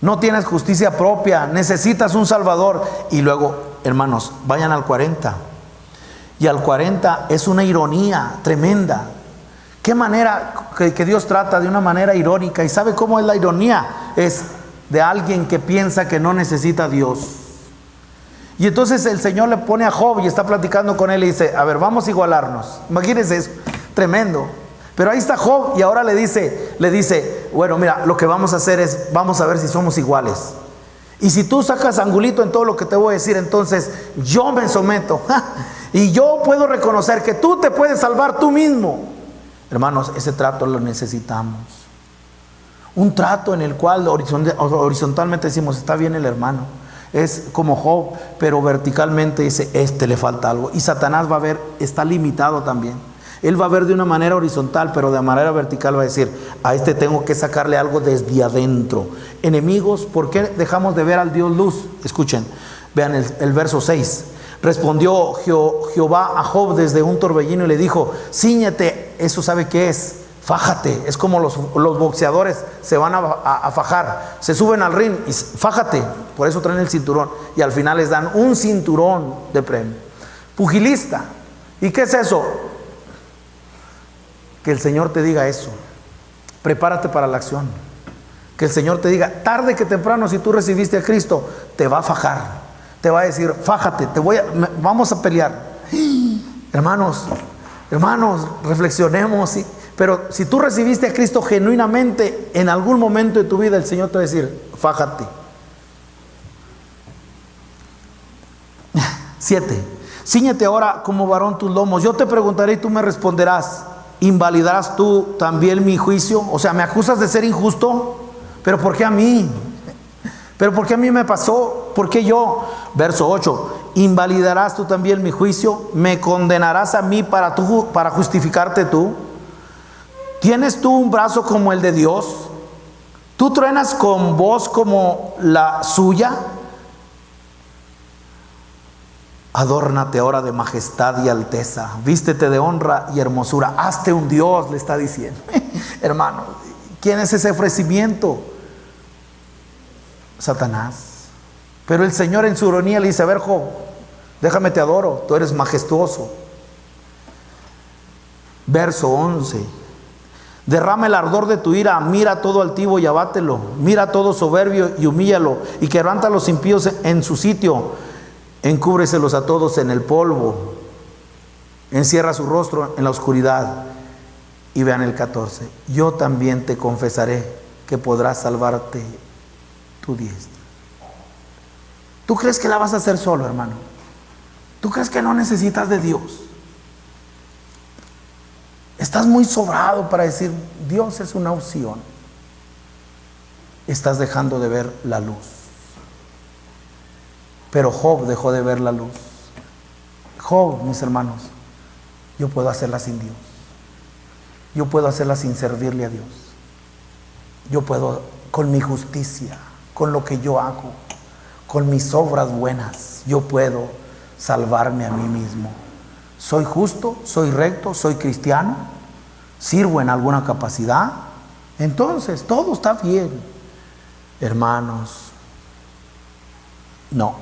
A: no tienes justicia propia, necesitas un Salvador. Y luego, hermanos, vayan al 40. Y al 40 es una ironía tremenda. Qué manera que Dios trata de una manera irónica. ¿Y sabe cómo es la ironía? Es de alguien que piensa que no necesita a Dios. Y entonces el Señor le pone a Job y está platicando con él y dice: a ver, vamos a igualarnos. Imagínense eso, tremendo. Pero ahí está Job y ahora le dice: bueno, mira, lo que vamos a hacer es, vamos a ver si somos iguales. Y si tú sacas angulito en todo lo que te voy a decir, entonces yo me someto. Y yo puedo reconocer que tú te puedes salvar tú mismo. Hermanos, ese trato lo necesitamos. Un trato en el cual horizontalmente decimos: está bien el hermano, es como Job, pero verticalmente dice: le falta algo. Y Satanás va a ver, está limitado también. Él va a ver de una manera horizontal, pero de manera vertical va a decir: a este tengo que sacarle algo desde adentro. Enemigos, ¿por qué dejamos de ver al Dios luz? Escuchen, vean el verso 6. Respondió Jehová a Job desde un torbellino y le dijo: cíñete. Eso, ¿sabe qué es? Fájate. Es como los boxeadores se van a fajar, se suben al ring y fájate. Por eso traen el cinturón y al final les dan un cinturón de premio. Pugilista. ¿Y qué es eso? Que el Señor te diga eso. Prepárate para la acción. Que el Señor te diga: tarde que temprano, si tú recibiste a Cristo, te va a fajar. Te va a decir: fájate, vamos a pelear. Hermanos, reflexionemos. ¿Sí? Pero si tú recibiste a Cristo genuinamente, en algún momento de tu vida el Señor te va a decir: fájate. 7. Cíñete ahora como varón tus lomos. Yo te preguntaré y tú me responderás. ¿Invalidarás tú también mi juicio? O sea, ¿me acusas de ser injusto? ¿Pero por qué a mí? ¿Pero por qué a mí me pasó? ¿Por qué yo? Verso 8. ¿Invalidarás tú también mi juicio? ¿Me condenarás a mí para justificarte tú? ¿Tienes tú un brazo como el de Dios? ¿Tú truenas con voz como la suya? Adórnate ahora de majestad y alteza, vístete de honra y hermosura, hazte un Dios, le está diciendo. Hermano, ¿quién es ese ofrecimiento? Satanás. Pero el Señor en su ironía le dice: a ver, Job, déjame te adoro, tú eres majestuoso. Verso 11. Derrama el ardor de tu ira, mira todo altivo y abátelo, mira todo soberbio y humíllalo, y quebranta a los impíos en su sitio. Encúbreselos a todos en el polvo, encierra su rostro en la oscuridad. Y vean el 14. Yo también te confesaré que podrás salvarte tu diestra. ¿Tú crees que la vas a hacer solo, hermano? ¿Tú crees que no necesitas de Dios? Estás muy sobrado para decir: Dios es una opción. Estás dejando de ver la luz. Pero Job dejó de ver la luz. Job, mis hermanos, yo puedo hacerla sin Dios. Yo puedo hacerla sin servirle a Dios. Yo puedo, con mi justicia, con lo que yo hago, con mis obras buenas, yo puedo salvarme a mí mismo. Soy justo, soy recto, soy cristiano, sirvo en alguna capacidad. Entonces, todo está bien. Hermanos, no,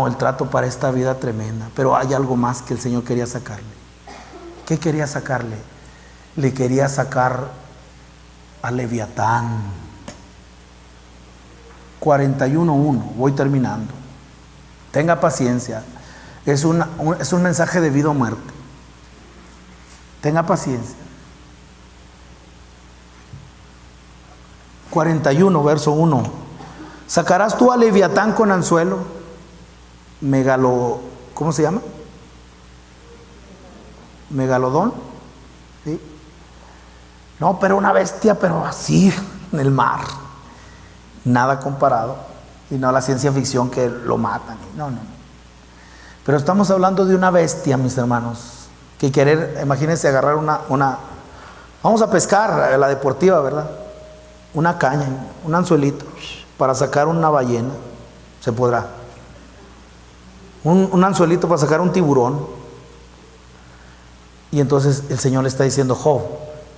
A: el trato para esta vida tremenda. Pero hay algo más que el Señor quería sacarle. ¿Qué quería sacarle? Le quería sacar a Leviatán. 41:1, voy terminando. Tenga paciencia. Es un mensaje de vida o muerte. Tenga paciencia. 41, verso 1. ¿Sacarás tú a Leviatán con anzuelo? ¿Cómo se llama? Megalodón. ¿Sí? No, pero una bestia, pero así, en el mar. Nada comparado. Y no la ciencia ficción que lo matan. No. Pero estamos hablando de una bestia, mis hermanos. Que imagínense agarrar vamos a pescar, la deportiva, ¿verdad? Una caña, un anzuelito, para sacar una ballena. Se podrá. Un anzuelito para sacar un tiburón. Y entonces el Señor le está diciendo: Job,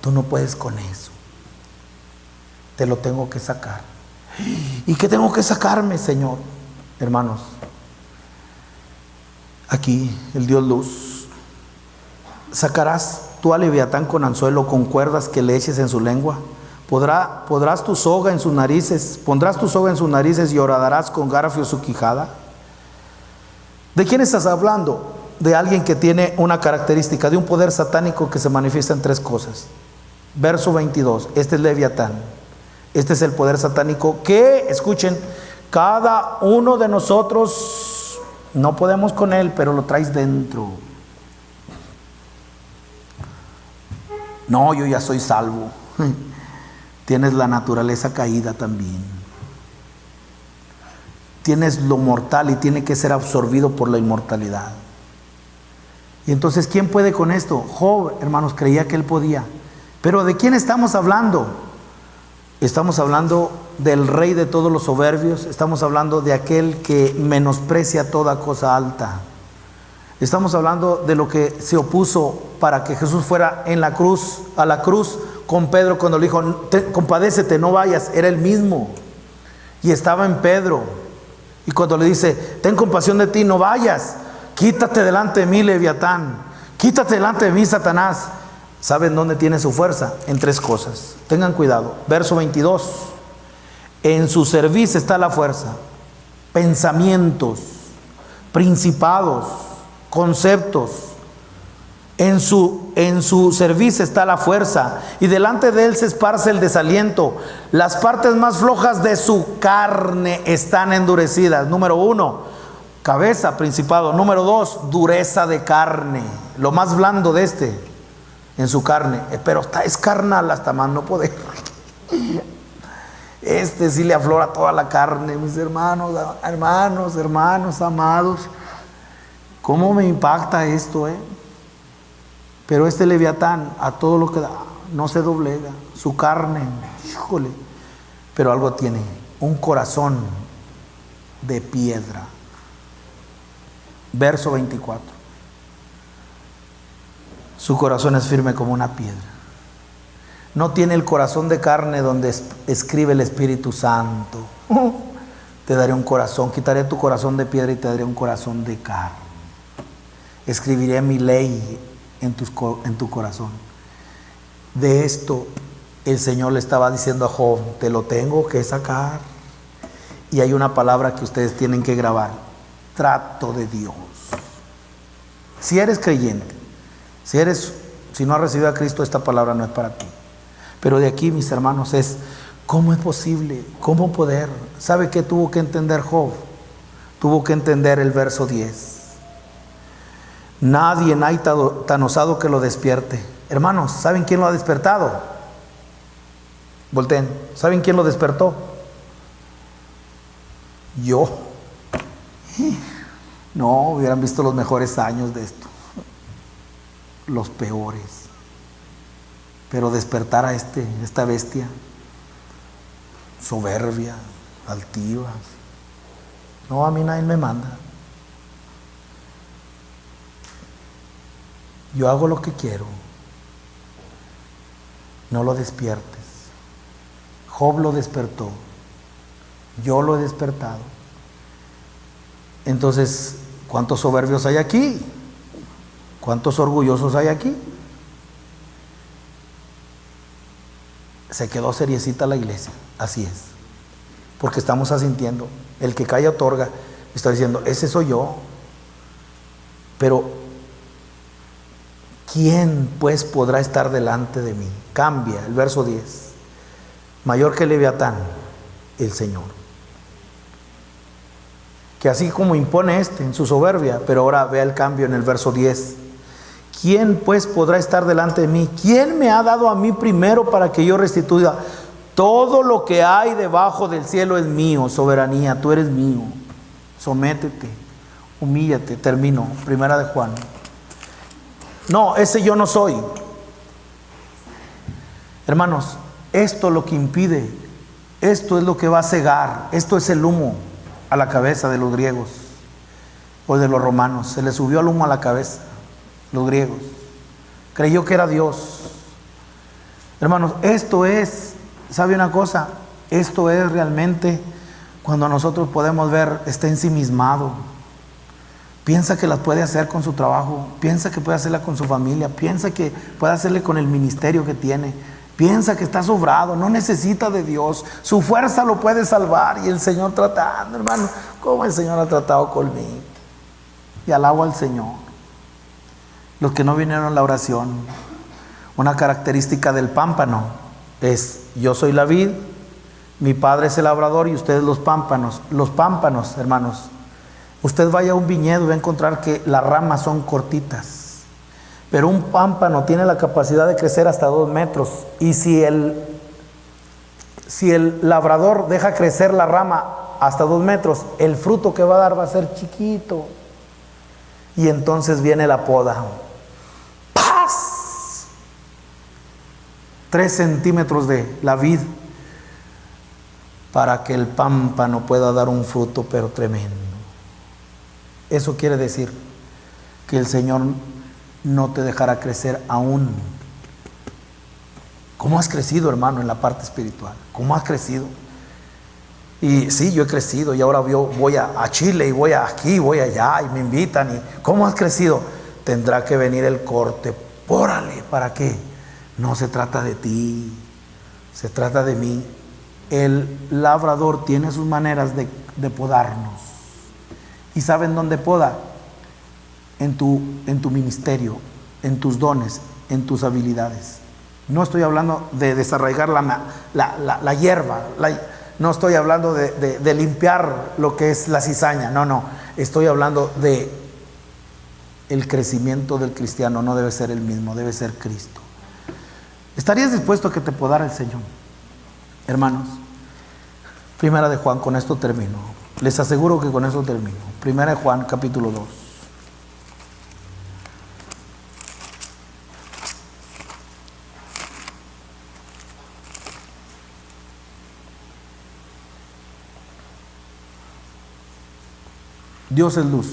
A: tú no puedes con eso. Te lo tengo que sacar. ¿Y qué tengo que sacarme, Señor? Hermanos, aquí el Dios luz. ¿Sacarás tú a Leviatán con anzuelo, con cuerdas que le eches en su lengua? Pondrás tu soga en sus narices y horadarás con garfio su quijada. ¿De quién estás hablando? De alguien que tiene una característica, de un poder satánico que se manifiesta en 3 cosas. Verso 22, este es Leviatán. Este es el poder satánico que, escuchen, cada uno de nosotros no podemos con él, pero lo traes dentro. No, yo ya soy salvo. Tienes la naturaleza caída también. Tienes lo mortal y tiene que ser absorbido por la inmortalidad. Y entonces, ¿quién puede con esto? Job, hermanos, creía que él podía. Pero ¿de quién estamos hablando? Estamos hablando del rey de todos los soberbios. Estamos hablando de aquel que menosprecia toda cosa alta. Estamos hablando de lo que se opuso para que Jesús fuera a la cruz con Pedro cuando le dijo: compadécete, no vayas. Era el mismo. Y estaba en Pedro. Y cuando le dice: ten compasión de ti, no vayas. Quítate delante de mí, Leviatán. Quítate delante de mí, Satanás. ¿Saben dónde tiene su fuerza? En 3 cosas. Tengan cuidado. Verso 22. En su cerviz está la fuerza. Pensamientos, principados, conceptos. En su cerviz está la fuerza. Y delante de él se esparce el desaliento. Las partes más flojas de su carne están endurecidas. Número 1, cabeza, principado. Número 2, dureza de carne. Lo más blando de en su carne, pero es carnal hasta más no poder. Sí le aflora toda la carne, mis hermanos, amados. ¿Cómo me impacta esto, Pero Leviatán, a todo lo que da, no se doblega. Su carne, híjole, pero algo tiene, un corazón de piedra. Verso 24. Su corazón es firme como una piedra. No tiene el corazón de carne donde escribe el Espíritu Santo. Te daré un corazón, quitaré tu corazón de piedra y te daré un corazón de carne. Escribiré mi ley en tu corazón. De esto el Señor le estaba diciendo a Job: te lo tengo que sacar. Y hay una palabra que ustedes tienen que grabar: trato de Dios. Si eres creyente, si no has recibido a Cristo, esta palabra no es para ti. Pero de aquí, mis hermanos, ¿cómo es posible? ¿Cómo poder? ¿Sabe qué tuvo que entender Job? Tuvo que entender el verso 10. Nadie hay tan osado que lo despierte. Hermanos, ¿saben quién lo ha despertado? Volteen. ¿Saben quién lo despertó? Yo. No, hubieran visto los mejores años de esto. Los peores. Pero despertar a esta bestia soberbia, altiva. No, a mí nadie me manda. Yo hago lo que quiero. No lo despiertes. Job lo despertó. Yo lo he despertado. Entonces, ¿cuántos soberbios hay aquí? ¿Cuántos orgullosos hay aquí? Se quedó seriecita la iglesia. Así es. Porque estamos asintiendo. El que calla otorga. Está diciendo: ese soy yo. Pero ¿quién pues podrá estar delante de mí? Cambia el verso 10. Mayor que Leviatán, el Señor. Que así como impone en su soberbia, pero ahora vea el cambio en el verso 10. ¿Quién pues podrá estar delante de mí? ¿Quién me ha dado a mí primero para que yo restituya? Todo lo que hay debajo del cielo es mío, soberanía, tú eres mío. Sométete, humíllate, termino, 1 de Juan. No, ese yo no soy. Hermanos, esto es lo que impide, esto es lo que va a cegar, esto es el humo a la cabeza de los griegos o de los romanos. Se les subió el humo a la cabeza, los griegos. Creyó que era Dios. Hermanos, esto es, ¿sabe una cosa? Esto es realmente cuando nosotros podemos ver, está ensimismado. Piensa que las puede hacer con su trabajo, piensa que puede hacerla con su familia, piensa que puede hacerle con el ministerio que tiene, piensa que está sobrado, no necesita de Dios, su fuerza lo puede salvar. Y el Señor tratando, hermano, ¿cómo el Señor ha tratado conmigo? Y alabo al Señor. Los que no vinieron a la oración, una característica del pámpano es: yo soy la vid, mi padre es el labrador y ustedes los pámpanos. Los pámpanos, hermanos, usted vaya a un viñedo y va a encontrar que las ramas son cortitas, pero un pámpano tiene la capacidad de crecer hasta 2 metros. Y si el labrador deja crecer la rama hasta 2 metros, el fruto que va a dar va a ser chiquito. Y entonces viene la poda. ¡Paz! 3 centímetros de la vid para que el pámpano pueda dar un fruto, pero tremendo. Eso quiere decir que el Señor no te dejará crecer aún. ¿Cómo has crecido, hermano, en la parte espiritual? ¿Cómo has crecido? Y sí, yo he crecido y ahora yo voy a Chile y voy aquí, voy allá y me invitan. Y ¿cómo has crecido? Tendrá que venir el corte. Órale, ¿para qué? No se trata de ti, se trata de mí. El labrador tiene sus maneras de podarnos. ¿Y saben dónde poda? En tu ministerio, en tus dones, en tus habilidades. No estoy hablando de desarraigar la hierba, no estoy hablando de limpiar lo que es la cizaña, no, estoy hablando de el crecimiento del cristiano. No debe ser el mismo, debe ser Cristo. ¿Estarías dispuesto a que te podara el Señor? Hermanos, 1 de Juan, con esto termino. Les aseguro que con eso termino. 1 de Juan, capítulo 2. Dios es luz.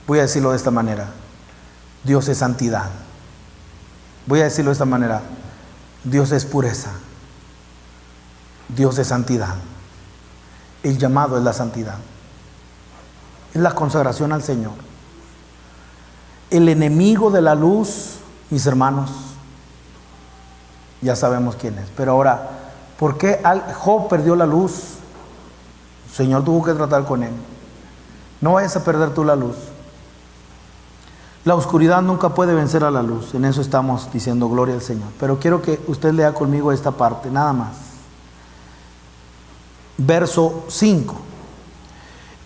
A: Voy a decirlo de esta manera. Dios es santidad. Voy a decirlo de esta manera. Dios es pureza. Dios es santidad. El llamado es la santidad. Es la consagración al Señor. El enemigo de la luz, mis hermanos, ya sabemos quién es. Pero ahora, ¿por qué Job perdió la luz? El Señor tuvo que tratar con él. No vayas a perder tú la luz. La oscuridad nunca puede vencer a la luz. En eso estamos diciendo gloria al Señor. Pero quiero que usted lea conmigo esta parte, nada más. Verso 5.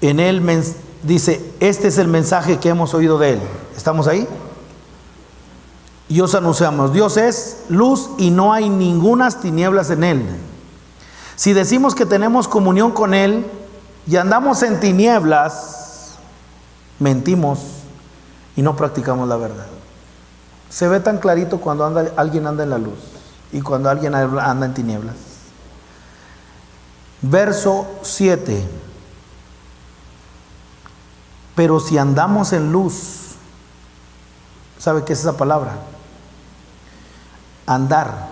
A: En él dice: este es el mensaje que hemos oído de él. ¿Estamos ahí? Y os anunciamos: Dios es luz y no hay ningunas tinieblas en él. Si decimos que tenemos comunión con él y andamos en tinieblas, mentimos y no practicamos la verdad. Se ve tan clarito cuando alguien anda en la luz y cuando alguien anda en tinieblas. Verso 7. Pero si andamos en luz, ¿sabe qué es esa palabra? Andar.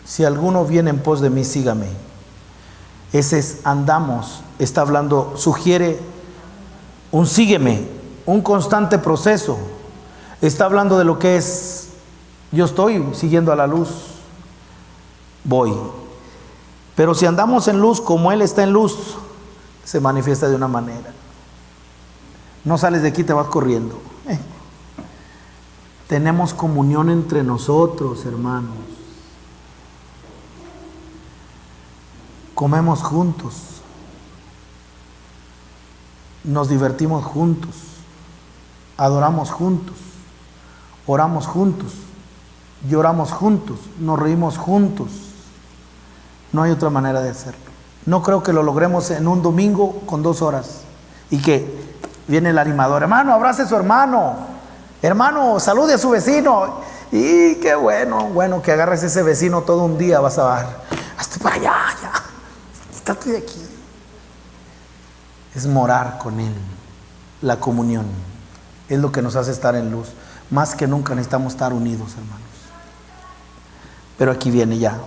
A: Si alguno viene en pos de mí, sígame. Ese es andamos. Está hablando, sugiere un sígueme, un constante proceso. Está hablando de lo que es: yo estoy siguiendo a la luz, voy. Pero si andamos en luz como Él está en luz, se manifiesta de una manera. No sales de aquí, te vas corriendo. Tenemos comunión entre nosotros, hermanos. Comemos juntos. Nos divertimos juntos. Adoramos juntos. Oramos juntos. Lloramos juntos. Nos reímos juntos. No hay otra manera de hacerlo. No creo que lo logremos en un domingo con 2 horas. Y que viene el animador. Hermano, abrace a su hermano. Hermano, salude a su vecino. Y qué bueno que agarres ese vecino todo un día. Vas a ver. Hasta para allá, ya. Estate de aquí. Es morar con Él. La comunión es lo que nos hace estar en luz. Más que nunca necesitamos estar unidos, hermanos. Pero aquí viene ya.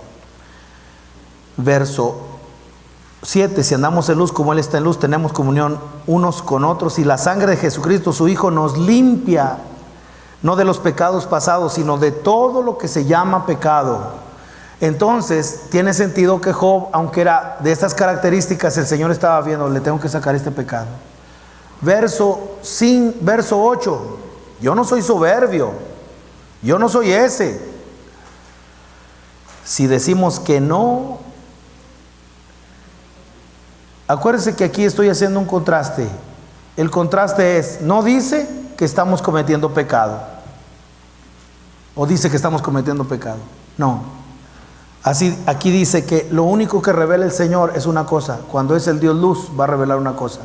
A: Verso 7. Si andamos en luz como Él está en luz, tenemos comunión unos con otros. Y la sangre de Jesucristo, su Hijo, nos limpia. No de los pecados pasados, sino de todo lo que se llama pecado. Entonces, tiene sentido que Job, aunque era de estas características, el Señor estaba viendo, le tengo que sacar este pecado. Verso 8. Yo no soy soberbio. Yo no soy ese. Si decimos que no, acuérdense que aquí estoy haciendo un contraste. El contraste es, no dice que estamos cometiendo pecado. O dice que estamos cometiendo pecado. No. Así, aquí dice que lo único que revela el Señor es una cosa. Cuando es el Dios luz, va a revelar una cosa.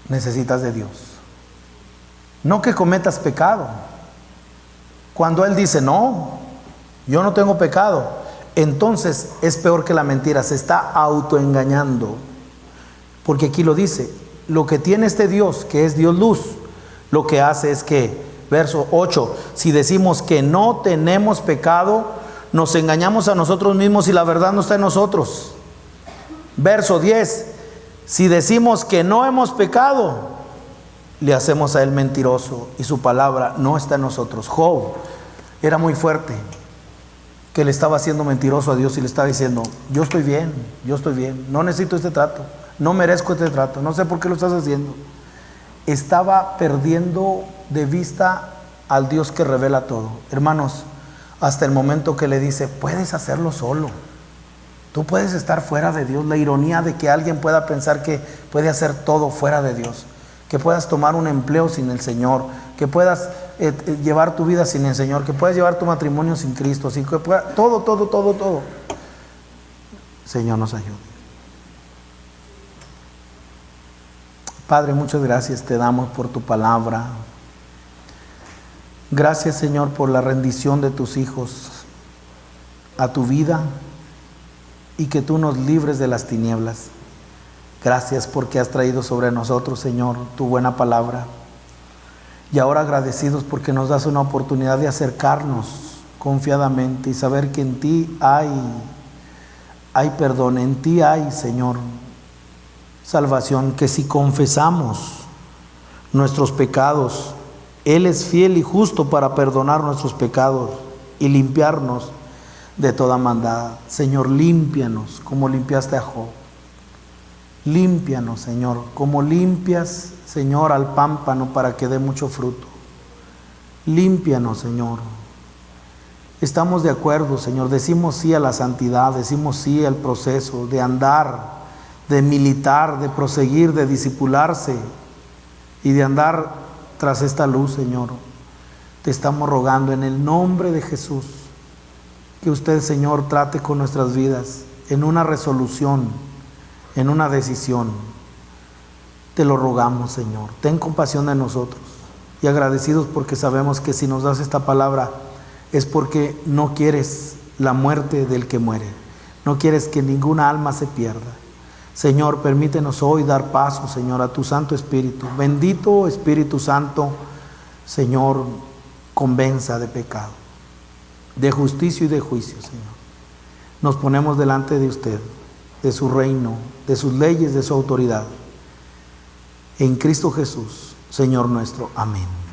A: Necesitas de Dios. No que cometas pecado. Cuando Él dice, no, yo no tengo pecado, entonces es peor que la mentira. Se está autoengañando. Porque aquí lo dice. Lo que tiene este Dios, que es Dios luz, lo que hace es que, verso 8, si decimos que no tenemos pecado, nos engañamos a nosotros mismos y la verdad no está en nosotros. Verso 10, si decimos que no hemos pecado, le hacemos a Él mentiroso y su palabra no está en nosotros. Job era muy fuerte, que le estaba haciendo mentiroso a Dios y le estaba diciendo, yo estoy bien, no necesito este trato, no merezco este trato, no sé por qué lo estás haciendo. Estaba perdiendo de vista al Dios que revela todo. Hermanos, hasta el momento que le dice, puedes hacerlo solo. Tú puedes estar fuera de Dios. La ironía de que alguien pueda pensar que puede hacer todo fuera de Dios. Que puedas tomar un empleo sin el Señor. Que puedas llevar tu vida sin el Señor. Que puedas llevar tu matrimonio sin Cristo. Sin que todo. Señor, nos ayude. Padre, muchas gracias te damos por tu palabra. Gracias, Señor, por la rendición de tus hijos a tu vida y que tú nos libres de las tinieblas. Gracias porque has traído sobre nosotros, Señor, tu buena palabra. Y ahora agradecidos porque nos das una oportunidad de acercarnos confiadamente y saber que en ti hay perdón, en ti hay, Señor, salvación, que si confesamos nuestros pecados, Él es fiel y justo para perdonar nuestros pecados y limpiarnos de toda maldad. Señor, límpianos como limpiaste a Job. Límpianos, Señor, como limpias, Señor, al pámpano para que dé mucho fruto. Límpianos, Señor. Estamos de acuerdo, Señor. Decimos sí a la santidad, decimos sí al proceso de andar, de militar, de proseguir, de discipularse y de andar tras esta luz, Señor. Te estamos rogando en el nombre de Jesús que usted, Señor, trate con nuestras vidas en una resolución, en una decisión. Te lo rogamos, Señor. Ten compasión de nosotros y agradecidos porque sabemos que si nos das esta palabra es porque no quieres la muerte del que muere. No quieres que ninguna alma se pierda. Señor, permítenos hoy dar paso, Señor, a tu Santo Espíritu. Bendito Espíritu Santo, Señor, convenza de pecado, de justicia y de juicio, Señor. Nos ponemos delante de usted, de su reino, de sus leyes, de su autoridad. En Cristo Jesús, Señor nuestro. Amén.